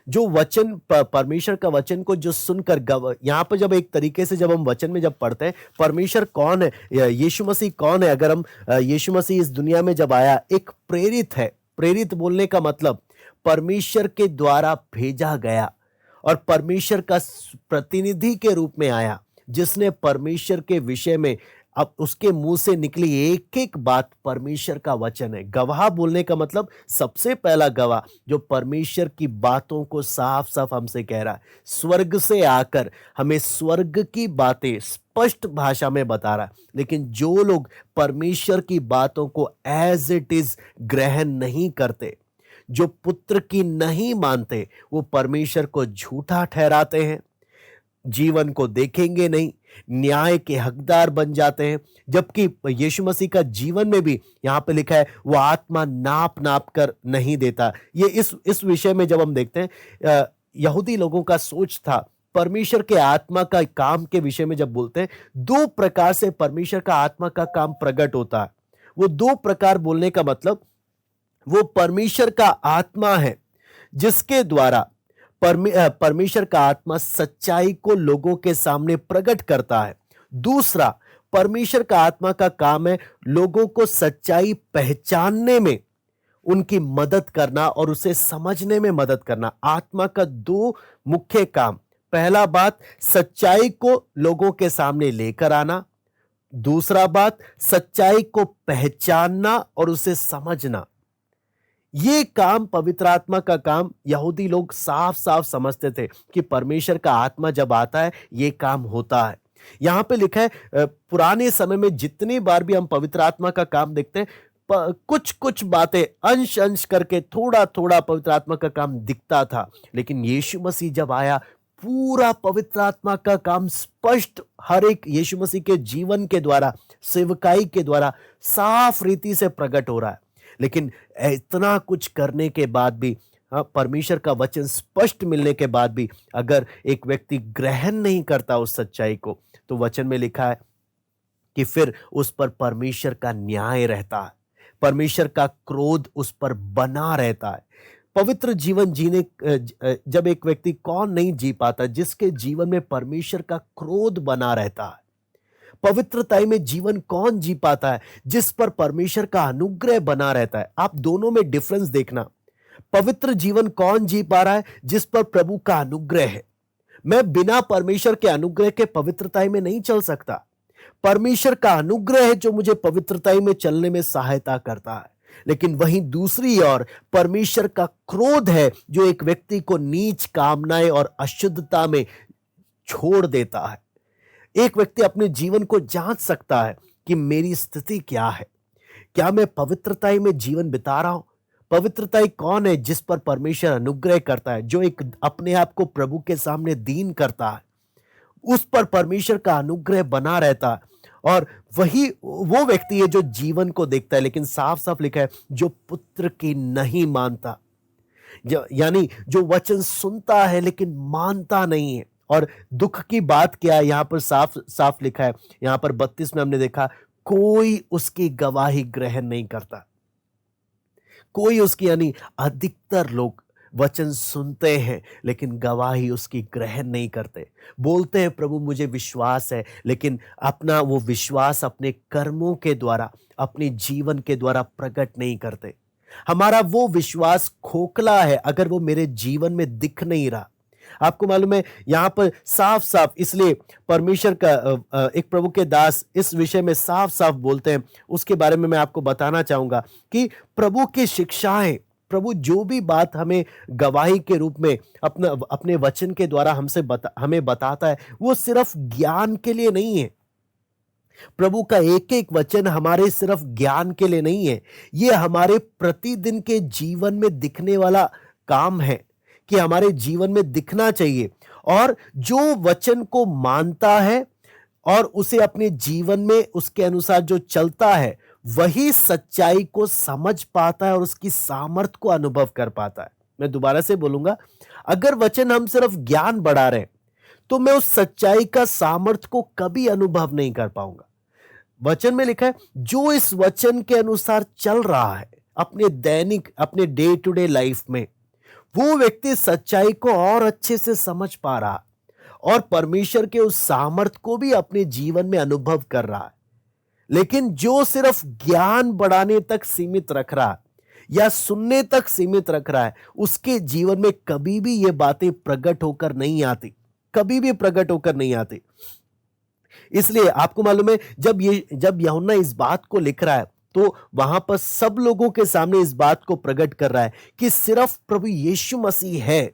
जो वचन परमेश्वर का वचन को जो सुनकर यहां पर जब एक तरीके से जब हम वचन में जब पढ़ते हैं परमेश्वर कौन है, यीशु मसीह कौन है। अगर हम यीशु मसीह इस दुनिया में जब आया एक प्रेरित है। प्रेरित बोलने का मतलब परमेश्वर के द्वारा भेजा गया और परमेश्वर का प्रतिनिधि के रूप में आया, जिसने परमेश्वर के विषय में अब उसके मुंह से निकली एक एक बात परमेश्वर का वचन है। गवाह बोलने का मतलब सबसे पहला गवाह जो परमेश्वर की बातों को साफ साफ हमसे कह रहा है, स्वर्ग से आकर हमें स्वर्ग की बातें स्पष्ट भाषा में बता रहा है। लेकिन जो लोग परमेश्वर की बातों को एज इट इज ग्रहण नहीं करते, जो पुत्र की नहीं मानते, वो परमेश्वर को झूठा ठहराते हैं, जीवन को देखेंगे नहीं, न्याय के हकदार बन जाते हैं। जबकि यीशु मसीह का जीवन में भी यहां पे लिखा है वो आत्मा नाप नाप कर नहीं देता। ये इस विषय में जब हम देखते हैं, यहूदी लोगों का सोच था परमेश्वर के आत्मा का काम के विषय में जब बोलते हैं, दो प्रकार से परमेश्वर का आत्मा का काम प्रकट होता है। वो दो प्रकार बोलने का मतलब वो परमेश्वर का आत्मा है जिसके द्वारा परमेश्वर का आत्मा सच्चाई को लोगों के सामने प्रकट करता है। दूसरा, परमेश्वर का आत्मा का काम है लोगों को सच्चाई पहचानने में उनकी मदद करना और उसे समझने में मदद करना। आत्मा का दो मुख्य काम, पहला बात सच्चाई को लोगों के सामने लेकर आना, दूसरा बात सच्चाई को पहचानना और उसे समझना। ये काम, पवित्र आत्मा का काम, यहूदी लोग साफ साफ समझते थे कि परमेश्वर का आत्मा जब आता है ये काम होता है। यहां पे लिखा है पुराने समय में जितनी बार भी हम पवित्र आत्मा का काम देखते हैं, कुछ कुछ बातें अंश अंश करके थोड़ा थोड़ा पवित्र आत्मा का काम दिखता था, लेकिन यीशु मसीह जब आया पूरा पवित्र आत्मा का काम स्पष्ट हर एक यीशु मसीह के जीवन के द्वारा, सेवकाई के द्वारा साफ रीति से प्रकट हो रहा है। लेकिन इतना कुछ करने के बाद भी, परमेश्वर का वचन स्पष्ट मिलने के बाद भी अगर एक व्यक्ति ग्रहण नहीं करता उस सच्चाई को, तो वचन में लिखा है कि फिर उस पर परमेश्वर का न्याय रहता है, परमेश्वर का क्रोध उस पर बना रहता है। पवित्र जीवन जीने जब एक व्यक्ति कौन नहीं जी पाता, जिसके जीवन में परमेश्वर का क्रोध बना रहता है। पवित्रताई में जीवन कौन जी पाता है, जिस पर परमेश्वर का अनुग्रह बना रहता है। आप दोनों में डिफरेंस देखना। पवित्र जीवन कौन जी पा रहा है, जिस पर प्रभु का अनुग्रह है। मैं बिना परमेश्वर के अनुग्रह के पवित्रताई में नहीं चल सकता। परमेश्वर का अनुग्रह है जो मुझे पवित्रताई में चलने में सहायता करता है। लेकिन वहीं दूसरी ओर परमेश्वर का क्रोध है जो एक व्यक्ति को नीच कामनाएं और अशुद्धता में छोड़ देता है। एक व्यक्ति अपने जीवन को जांच सकता है कि मेरी स्थिति क्या है, क्या मैं पवित्रताई में जीवन बिता रहा हूं। पवित्रताई कौन है, जिस पर परमेश्वर अनुग्रह करता है, जो एक अपने आप को प्रभु के सामने दीन करता है, उस पर परमेश्वर का अनुग्रह बना रहता है। और वही वो व्यक्ति है जो जीवन को देखता है। लेकिन साफ साफ लिखा है जो पुत्र की नहीं मानता, यानी जो वचन सुनता है लेकिन मानता नहीं है। और दुख की बात क्या है, यहां पर साफ साफ लिखा है, यहां पर 32 में हमने देखा कोई उसकी गवाही ग्रहण नहीं करता। कोई उसकी, यानी अधिकतर लोग वचन सुनते हैं लेकिन गवाही उसकी ग्रहण नहीं करते। बोलते हैं प्रभु मुझे विश्वास है, लेकिन अपना वो विश्वास अपने कर्मों के द्वारा, अपने जीवन के द्वारा प्रकट नहीं करते। हमारा वो विश्वास खोखला है अगर वो मेरे जीवन में दिख नहीं रहा। आपको मालूम है यहां पर साफ साफ, इसलिए परमेश्वर का एक प्रभु के दास इस विषय में साफ साफ बोलते हैं। उसके बारे में मैं आपको बताना चाहूंगा कि प्रभु की शिक्षाएं, प्रभु जो भी बात हमें गवाही के रूप में अपने वचन के द्वारा हमें बताता है, वो सिर्फ ज्ञान के लिए नहीं है। प्रभु का एक एक वचन हमारे सिर्फ ज्ञान के लिए नहीं है, ये हमारे प्रतिदिन के जीवन में दिखने वाला काम है कि हमारे जीवन में दिखना चाहिए। और जो वचन को मानता है और उसे अपने जीवन में उसके अनुसार जो चलता है, वही सच्चाई को समझ पाता है और उसकी सामर्थ को अनुभव कर पाता है। मैं दोबारा से बोलूंगा, अगर वचन हम सिर्फ ज्ञान बढ़ा रहे हैं तो मैं उस सच्चाई का सामर्थ को कभी अनुभव नहीं कर पाऊंगा। वचन में लिखा है जो इस वचन के अनुसार चल रहा है अपने दैनिक, अपने डे टू डे लाइफ में, वो व्यक्ति सच्चाई को और अच्छे से समझ पा रहा और परमेश्वर के उस सामर्थ को भी अपने जीवन में अनुभव कर रहा है। लेकिन जो सिर्फ ज्ञान बढ़ाने तक सीमित रख रहा है या सुनने तक सीमित रख रहा है, उसके जीवन में कभी भी ये बातें प्रकट होकर नहीं आती, कभी भी प्रकट होकर नहीं आती। इसलिए आपको मालूम है जब यूहन्ना इस बात को लिख रहा है तो वहां पर सब लोगों के सामने इस बात को प्रकट कर रहा है कि सिर्फ प्रभु यीशु मसीह है।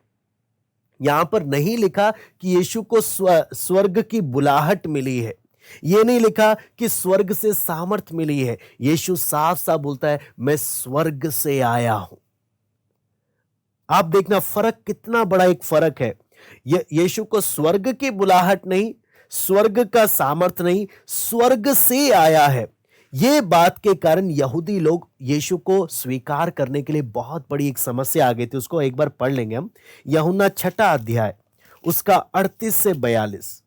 यहां पर नहीं लिखा कि यीशु को स्वर्ग की बुलाहट मिली है, यह नहीं लिखा कि स्वर्ग से सामर्थ मिली है। यीशु साफ साफ बोलता है मैं स्वर्ग से आया हूं। आप देखना फर्क, कितना बड़ा एक फर्क है। यीशु को स्वर्ग की बुलाहट नहीं, स्वर्ग का सामर्थ नहीं, स्वर्ग से आया है। ये बात के कारण यहूदी लोग यीशु को स्वीकार करने के लिए बहुत बड़ी एक समस्या आ गई थी। उसको एक बार पढ़ लेंगे हम। यूहन्ना 6 अध्याय उसका 38 से 42।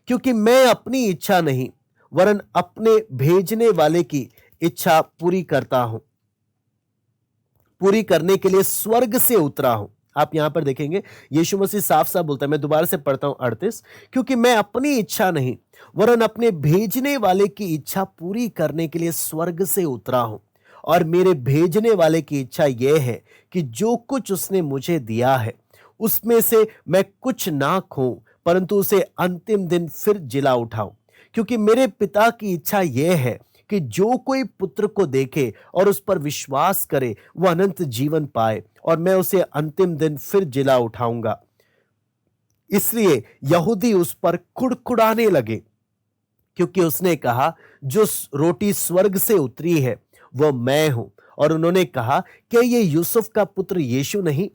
क्योंकि मैं अपनी इच्छा नहीं वरन अपने भेजने वाले की इच्छा पूरी करता हूं, पूरी करने के लिए स्वर्ग से उतरा हूं। आप यहां पर देखेंगे यीशु मसीह साफ साफ बोलता है, मैं दोबारा से पढ़ता हूं 38, क्योंकि मैं अपनी इच्छा नहीं वरन अपने भेजने वाले की इच्छा पूरी करने के लिए स्वर्ग से उतरा हूं। और मेरे भेजने वाले की इच्छा यह है कि जो कुछ उसने मुझे दिया है उसमें से मैं कुछ ना खोऊं, परंतु उसे अंतिम दिन फिर जिला उठाऊं। क्योंकि मेरे पिता की इच्छा यह है कि जो कोई पुत्र को देखे और उस पर विश्वास करे वह अनंत जीवन पाए, और मैं उसे अंतिम दिन फिर जिला उठाऊंगा। इसलिए यहूदी उस पर कुड़कुड़ाने लगे, क्योंकि उसने कहा, जो रोटी स्वर्ग से उतरी है वह मैं हूं। और उन्होंने कहा, क्या ये यूसुफ का पुत्र यीशु नहीं,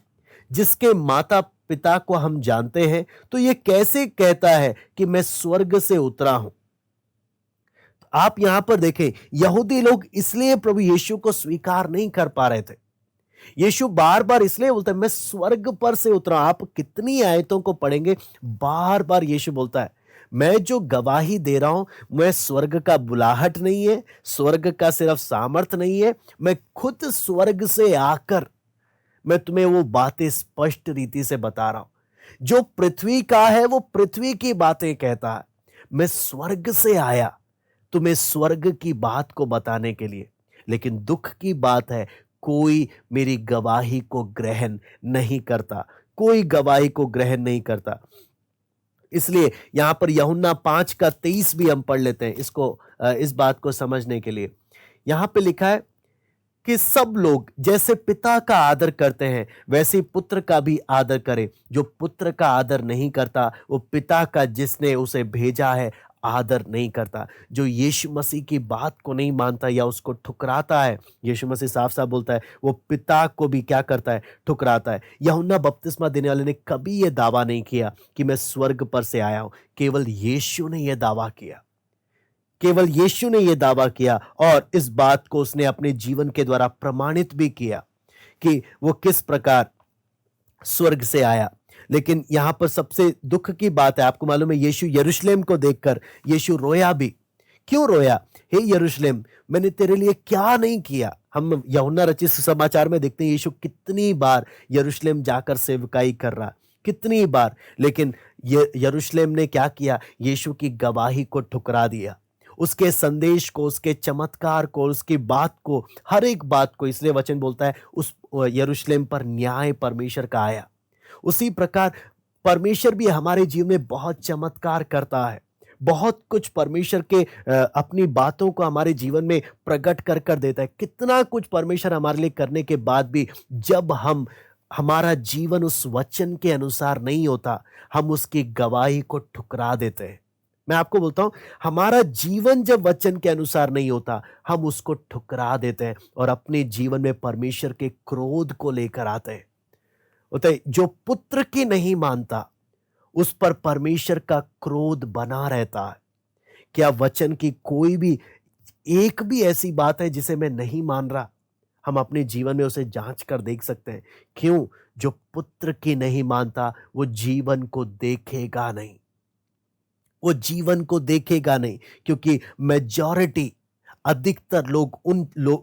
जिसके माता पिता को हम जानते हैं? तो ये कैसे कहता है कि मैं स्वर्ग से उतरा हूं? आप यहां पर देखें, यहूदी लोग इसलिए प्रभु यीशु को स्वीकार नहीं कर पा रहे थे। यीशु बार बार इसलिए बोलता है, मैं स्वर्ग पर से उतरा। आप कितनी आयतों को पढ़ेंगे, बार बार यीशु बोलता है, मैं जो गवाही दे रहा हूं, मैं स्वर्ग का बुलाहट नहीं है, स्वर्ग का सिर्फ सामर्थ नहीं है, मैं खुद स्वर्ग से आकर मैं तुम्हें वो बातें स्पष्ट रीति से बता रहा हूं। जो पृथ्वी का है वो पृथ्वी की बातें कहता है, मैं स्वर्ग से आया तुम्हें स्वर्ग की बात को बताने के लिए। लेकिन दुख की बात है, कोई मेरी गवाही को ग्रहण नहीं करता, कोई गवाही को ग्रहण नहीं करता। इसलिए यहां पर यूहन्ना 5:23 भी हम पढ़ लेते हैं, इसको इस बात को समझने के लिए। यहां पे लिखा है कि सब लोग जैसे पिता का आदर करते हैं वैसे पुत्र का भी आदर करे। जो पुत्र का आदर नहीं करता वो पिता का जिसने उसे भेजा है आदर नहीं करता। जो यीशु मसीह की बात को नहीं मानता या उसको ठुकराता है, यीशु मसीह साफ साफ बोलता है, वो पिता को भी क्या करता है, ठुकराता है। यूहन्ना बपतिस्मा देने वाले ने कभी यह दावा नहीं किया कि मैं स्वर्ग पर से आया हूं। केवल यीशु ने यह दावा किया, केवल यीशु ने यह दावा किया, और इस बात को उसने अपने जीवन के द्वारा प्रमाणित भी किया कि वो किस प्रकार स्वर्ग से आया। लेकिन यहां पर सबसे दुख की बात है, आपको मालूम है, यीशु यरूशलेम को देखकर यीशु रोया भी। क्यों रोया? हे यरूशलेम, मैंने तेरे लिए क्या नहीं किया। हम यूहन्ना रचित सुसमाचार में देखते हैं यीशु कितनी बार यरूशलेम जाकर सेवकाई कर रहा, कितनी बार। लेकिन यरूशलेम ने क्या किया? यीशु की गवाही को ठुकरा दिया, उसके संदेश को, उसके चमत्कार को, उसकी बात को, हर एक बात को। इसलिए वचन बोलता है उस यरूशलेम पर न्याय परमेश्वर का आया। उसी प्रकार परमेश्वर भी हमारे जीवन में बहुत चमत्कार करता है, बहुत कुछ परमेश्वर के अपनी बातों को हमारे जीवन में प्रकट कर कर देता है। कितना कुछ परमेश्वर हमारे लिए करने के बाद भी जब हमारा जीवन उस वचन के अनुसार नहीं होता, हम उसकी गवाही को ठुकरा देते हैं। मैं आपको बोलता हूं, हमारा जीवन जब वचन के अनुसार नहीं होता, हम उसको ठुकरा देते हैं और अपने जीवन में परमेश्वर के क्रोध को लेकर आते हैं। होता है, जो पुत्र की नहीं मानता उस पर परमेश्वर का क्रोध बना रहता है। क्या वचन की कोई भी एक भी ऐसी बात है जिसे मैं नहीं मान रहा? हम अपने जीवन में उसे जांच कर देख सकते हैं। क्यों? जो पुत्र की नहीं मानता वो जीवन को देखेगा नहीं, वो जीवन को देखेगा नहीं, क्योंकि मेजॉरिटी, अधिकतर लोग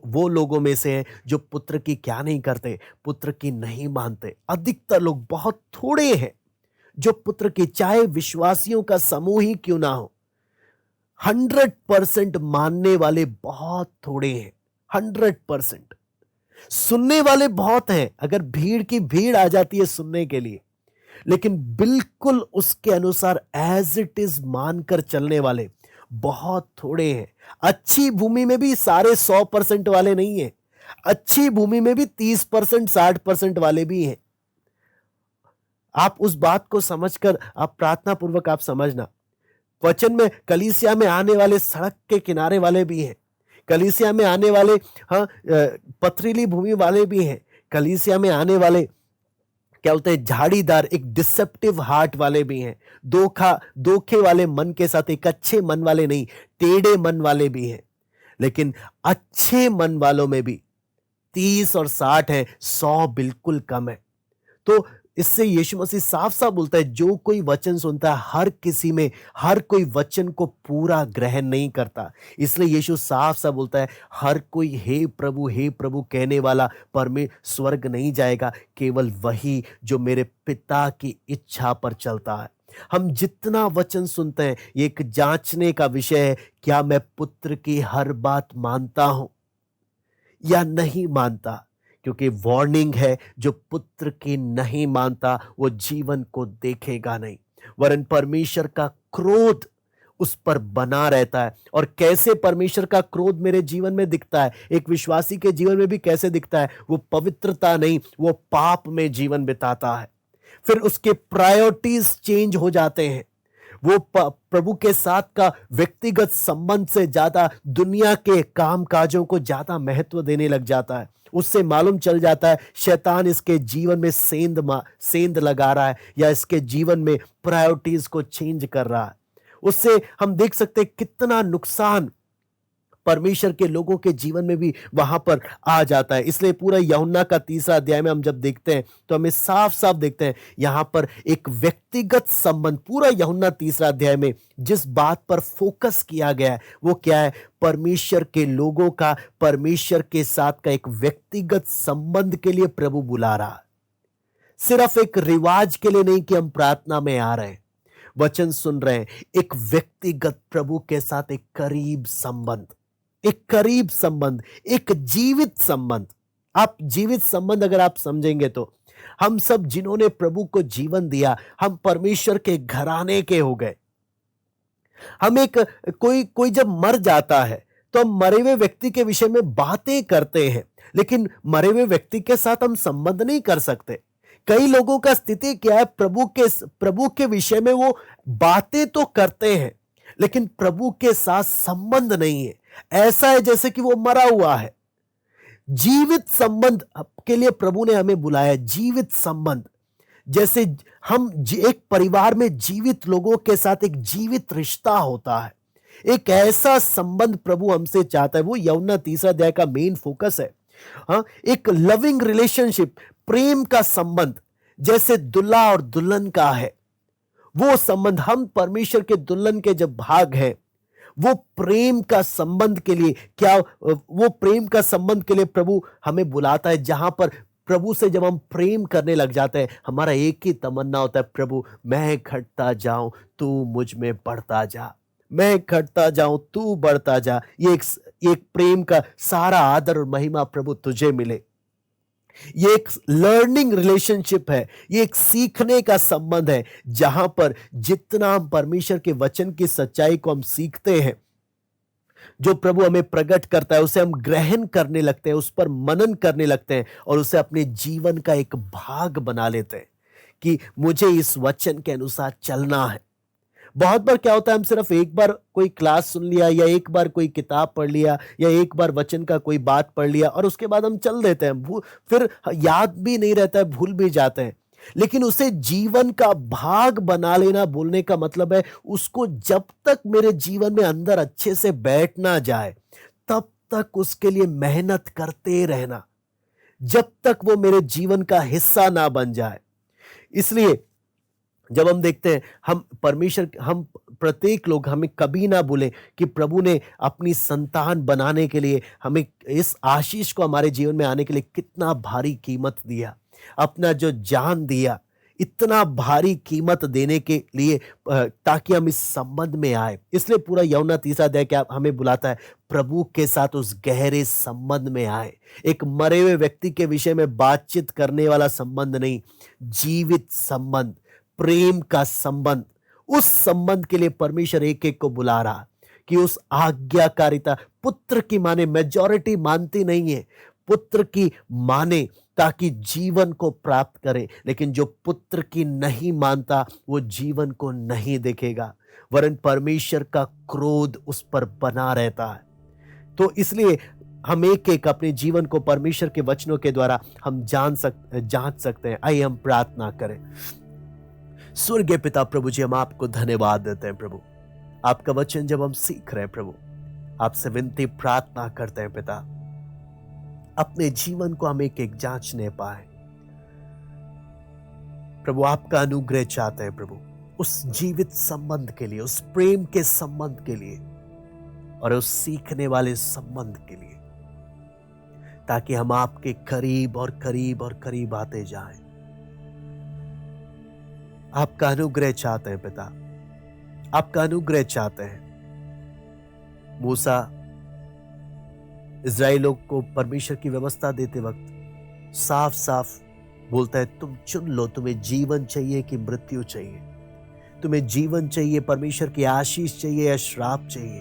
वो लोगों में से हैं जो पुत्र की क्या नहीं करते, पुत्र की नहीं मानते। अधिकतर लोग, बहुत थोड़े हैं जो पुत्र की, चाहे विश्वासियों का समूह ही क्यों ना हो, 100% मानने वाले बहुत थोड़े हैं। 100% सुनने वाले बहुत हैं, अगर भीड़ की भीड़ आ जाती है सुनने के लिए, लेकिन बिल्कुल उसके अनुसार एज इट इज मानकर चलने वाले बहुत थोड़े हैं। अच्छी भूमि में भी सारे 100% वाले नहीं हैं, अच्छी भूमि में भी 30% 60% वाले भी हैं। आप उस बात को समझकर आप प्रार्थना पूर्वक आप समझना, वचन में कलीसिया में आने वाले सड़क के किनारे वाले भी हैं, कलीसिया में आने वाले पथरीली भूमि वाले भी हैं, कलीसिया में आने वाले क्या बोलते हैं, झाड़ीदार, एक डिसेप्टिव हार्ट वाले भी हैं, धोखे वाले मन के साथ, एक अच्छे मन वाले नहीं, टेढ़े मन वाले भी हैं। लेकिन अच्छे मन वालों में भी 30 और 60 है, 100 बिल्कुल कम है। तो इससे यीशु मसीह साफ साफ बोलता है, जो कोई वचन सुनता है हर किसी में, हर कोई वचन को पूरा ग्रहण नहीं करता। इसलिए यीशु साफ साफ बोलता है, हर कोई हे प्रभु कहने वाला स्वर्ग नहीं जाएगा, केवल वही जो मेरे पिता की इच्छा पर चलता है। हम जितना वचन सुनते हैं, ये एक जांचने का विषय है, क्या मैं पुत्र की हर बात मानता हूं या नहीं मानता। क्योंकि वार्निंग है, जो पुत्र की नहीं मानता वो जीवन को देखेगा नहीं, वरन परमेश्वर का क्रोध उस पर बना रहता है। और कैसे परमेश्वर का क्रोध मेरे जीवन में दिखता है, एक विश्वासी के जीवन में भी कैसे दिखता है, वो पवित्रता नहीं, वो पाप में जीवन बिताता है। फिर उसके प्रायोरिटीज चेंज हो जाते हैं। वो प्रभु के साथ का व्यक्तिगत संबंध से ज्यादा दुनिया के काम काजों को ज्यादा महत्व देने लग जाता है। उससे मालूम चल जाता है शैतान इसके जीवन में सेंध लगा रहा है, या इसके जीवन में प्रायोरिटीज को चेंज कर रहा है। उससे हम देख सकते हैं कितना नुकसान परमेश्वर के लोगों के जीवन में भी वहां पर आ जाता है। इसलिए पूरा यूहन्ना का 3 अध्याय में हम जब देखते हैं तो हमें साफ साफ देखते हैं यहां पर एक व्यक्तिगत संबंध, पूरा यूहन्ना 3 अध्याय में जिस बात पर फोकस किया गया है वो क्या है, परमेश्वर के लोगों का परमेश्वर के साथ का एक व्यक्तिगत संबंध के लिए प्रभु बुला रहा है। सिर्फ एक रिवाज के लिए नहीं कि हम प्रार्थना में आ रहे हैं, वचन सुन रहे हैं, एक व्यक्तिगत प्रभु के साथ एक करीब संबंध, एक जीवित संबंध। आप जीवित संबंध अगर आप समझेंगे तो हम सब जिन्होंने प्रभु को जीवन दिया, हम परमेश्वर के घराने के हो गए। हम एक कोई जब मर जाता है तो हम मरे हुए व्यक्ति के विषय में बातें करते हैं, लेकिन मरे हुए व्यक्ति के साथ हम संबंध नहीं कर सकते। कई लोगों का स्थिति क्या है, प्रभु के विषय में वो बातें तो करते हैं लेकिन प्रभु के साथ संबंध नहीं है। ऐसा है जैसे कि वो मरा हुआ है। जीवित संबंध के लिए प्रभु ने हमें बुलाया, जीवित संबंध। जैसे हम एक परिवार में जीवित लोगों के साथ एक जीवित रिश्ता होता है, एक ऐसा संबंध प्रभु हमसे चाहता है। वो यूहन्ना 3 अध्याय का मेन फोकस है। हाँ, एक लविंग रिलेशनशिप, प्रेम का संबंध जैसे दूल्हा और दुल्हन का है, वो संबंध हम परमेश्वर के दुल्हन के जब भाग हैं, वो प्रेम का संबंध के लिए वो प्रेम का संबंध के लिए प्रभु हमें बुलाता है, जहां पर प्रभु से जब हम प्रेम करने लग जाते हैं, हमारा एक ही तमन्ना होता है, प्रभु मैं घटता जाऊं तू मुझ में बढ़ता जा, मैं घटता जाऊं तू बढ़ता जा। ये एक प्रेम का सारा आदर और महिमा प्रभु तुझे मिले। ये एक लर्निंग रिलेशनशिप है, ये एक सीखने का संबंध है, जहां पर जितना हम परमेश्वर के वचन की सच्चाई को हम सीखते हैं, जो प्रभु हमें प्रकट करता है उसे हम ग्रहण करने लगते हैं, उस पर मनन करने लगते हैं और उसे अपने जीवन का एक भाग बना लेते हैं कि मुझे इस वचन के अनुसार चलना है। बहुत बार क्या होता है, हम सिर्फ एक बार कोई क्लास सुन लिया या एक बार कोई किताब पढ़ लिया या एक बार वचन का कोई बात पढ़ लिया और उसके बाद हम चल देते हैं, फिर याद भी नहीं रहता है, भूल भी जाते हैं। लेकिन उसे जीवन का भाग बना लेना बोलने का मतलब है उसको जब तक मेरे जीवन में अंदर अच्छे से बैठ ना जाए तब तक उसके लिए मेहनत करते रहना, जब तक वो मेरे जीवन का हिस्सा ना बन जाए। इसलिए जब हम देखते हैं हम प्रत्येक लोग हमें कभी ना बोले कि प्रभु ने अपनी संतान बनाने के लिए हमें इस आशीष को हमारे जीवन में आने के लिए कितना भारी कीमत दिया, अपना जो जान दिया, इतना भारी कीमत देने के लिए ताकि हम इस संबंध में आए। इसलिए पूरा यूहन्ना 3 अध्याय क्या हमें बुलाता है, प्रभु के साथ उस गहरे संबंध में आए। एक मरे हुए व्यक्ति के विषय में बातचीत करने वाला संबंध नहीं, जीवित संबंध, प्रेम का संबंध। उस संबंध के लिए परमेश्वर एक एक को बुला रहा कि उस आज्ञाकारिता, पुत्र की माने, मेजॉरिटी मानती नहीं है, पुत्र की माने ताकि जीवन को प्राप्त करे। लेकिन जो पुत्र की नहीं मानता वो जीवन को नहीं देखेगा, वरन परमेश्वर का क्रोध उस पर बना रहता है। तो इसलिए हम एक एक अपने जीवन को परमेश्वर के वचनों के द्वारा हम जांच सकते हैं। आइए हम प्रार्थना करें। स्वर्गीय पिता प्रभु जी, हम आपको धन्यवाद देते हैं प्रभु, आपका वचन जब हम सीख रहे हैं प्रभु, आपसे विनती प्रार्थना करते हैं पिता, अपने जीवन को हम एक एक जांचने पाए। प्रभु आपका अनुग्रह चाहते हैं प्रभु, उस जीवित संबंध के लिए, उस प्रेम के संबंध के लिए और उस सीखने वाले संबंध के लिए, ताकि हम आपके करीब और करीब और करीब आते जाएं। आपका अनुग्रह चाहते हैं पिता, आपका अनुग्रह चाहते हैं। मूसा इस्राएलियों को परमेश्वर की व्यवस्था देते वक्त साफ साफ बोलता है, तुम चुन लो, तुम्हें जीवन चाहिए कि मृत्यु चाहिए, तुम्हें जीवन चाहिए, परमेश्वर की आशीष चाहिए या श्राप चाहिए।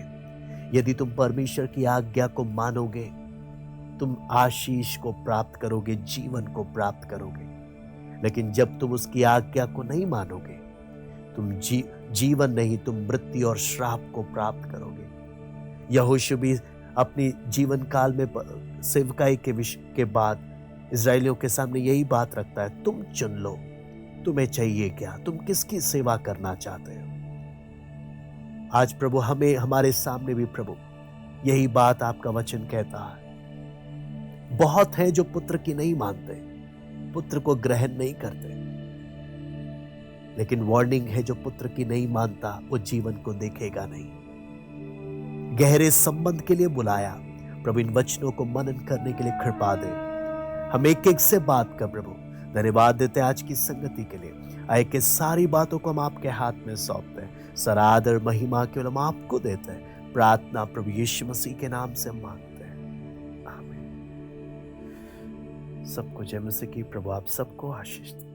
यदि तुम परमेश्वर की आज्ञा को मानोगे, तुम आशीष को प्राप्त करोगे, जीवन को प्राप्त करोगे। लेकिन जब तुम उसकी आज्ञा को नहीं मानोगे, तुम जीवन नहीं, तुम मृत्यु और श्राप को प्राप्त करोगे। यहोशू भी अपनी जीवन काल में सेवकाई के बाद इस्राएलियों के सामने यही बात रखता है, तुम चुन लो, तुम्हें चाहिए क्या, तुम किसकी सेवा करना चाहते हो। आज प्रभु हमें, हमारे सामने भी प्रभु यही बात आपका वचन कहता है। बहुत हैं जो पुत्र की नहीं मानते, पुत्र को ग्रहण नहीं करते, लेकिन वार्निंग है, जो पुत्र की नहीं मानता वो जीवन को देखेगा नहीं। गहरे संबंध के लिए बुलाया प्रभु, इन वचनों को मनन करने के लिए कृपा दे। हम एक एक से बात कर प्रभु, धन्यवाद देते हैं आज की संगति के लिए। आए के सारी बातों को हम आपके हाथ में सौंपते हैं, सरादर महिमा केवल हम आपको देते हैं। प्रार्थना प्रभु यीशु मसीह के नाम से मांगते हैं, आमीन। सबको जय मसीह की। प्रभु आप सबको आशीष दे।